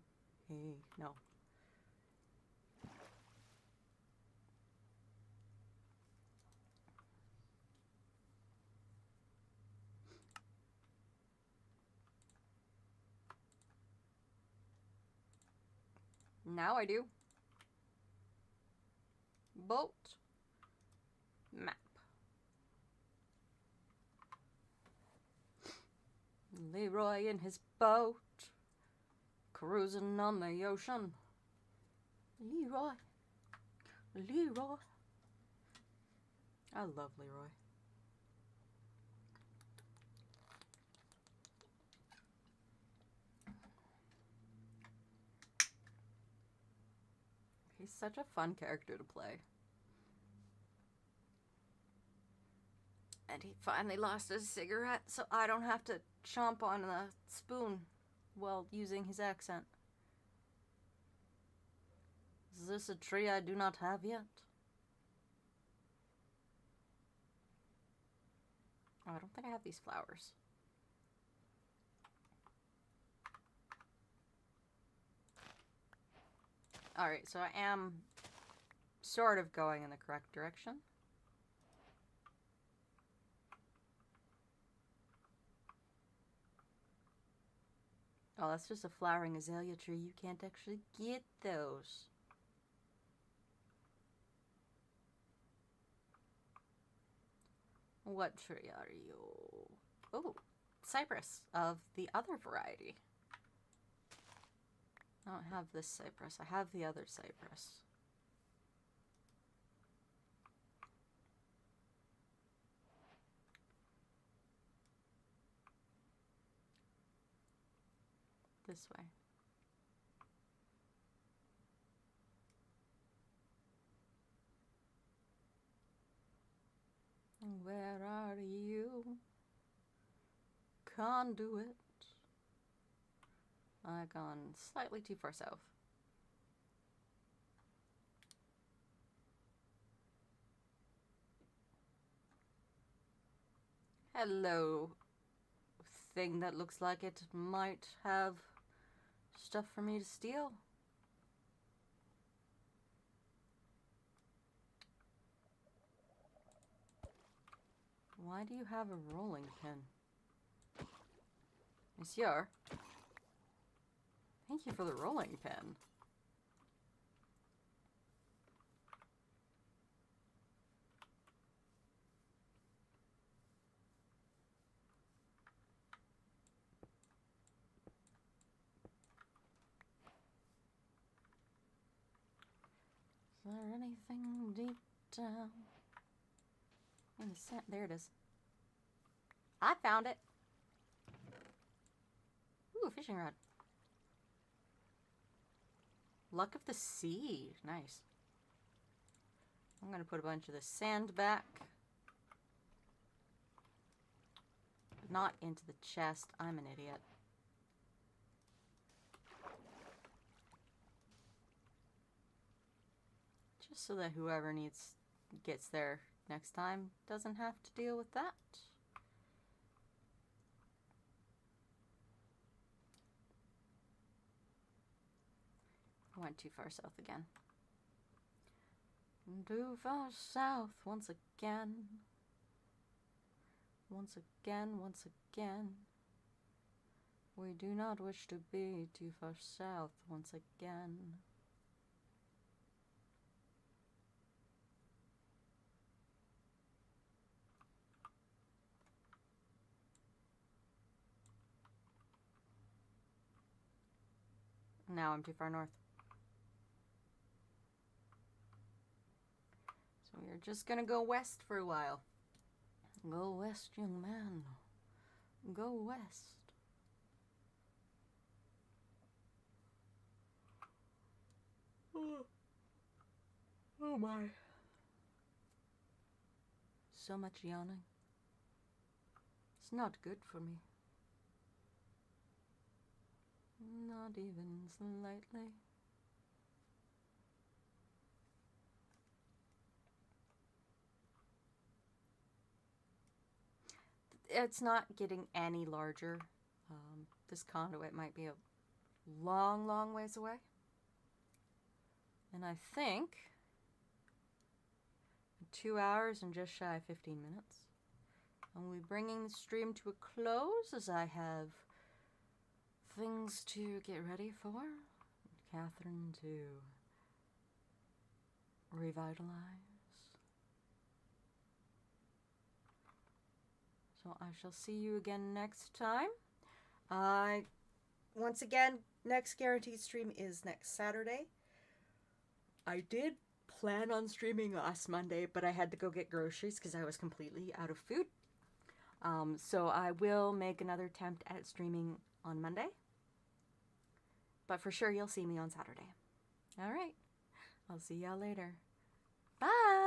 hey, no. Now I do. Boat. Map. Leroy in his boat, cruising on the ocean. Leroy. Leroy. I love Leroy. He's such a fun character to play. And he finally lost his cigarette, so I don't have to chomp on the spoon while using his accent. Is this a tree I do not have yet? Oh, I don't think I have these flowers. Alright, so I am sort of going in the correct direction. Oh, that's just a flowering azalea tree. You can't actually get those. What tree are you? Oh, cypress of the other variety. I don't have this cypress. I have the other cypress. This way. Where are you? Conduit. I've gone slightly too far south. Hello, thing that looks like it might have stuff for me to steal. Why do you have a rolling pin? Monsieur, thank you for the rolling pin. Is there anything deep down in the sand? There it is. I found it. Ooh, fishing rod. Luck of the sea. Nice. I'm gonna put a bunch of the sand back. Not into the chest. I'm an idiot. Just so that whoever gets there next time doesn't have to deal with that. I went too far south again. Too far south once again. Once again, once again. We do not wish to be too far south once again. Now I'm too far north. So we're just gonna go west for a while. Go west, young man. Go west. Oh my. So much yawning. It's not good for me. Not even slightly. It's not getting any larger. This conduit might be a long, long ways away. And I think 2 hours and just shy of 15 minutes. I'll be bringing the stream to a close as I have things to get ready for. Catherine to revitalize. So I shall see you again next time. Once again, next guaranteed stream is next Saturday. I did plan on streaming last Monday, but I had to go get groceries because I was completely out of food. So I will make another attempt at streaming on Monday. But for sure, you'll see me on Saturday. All right. I'll see y'all later. Bye.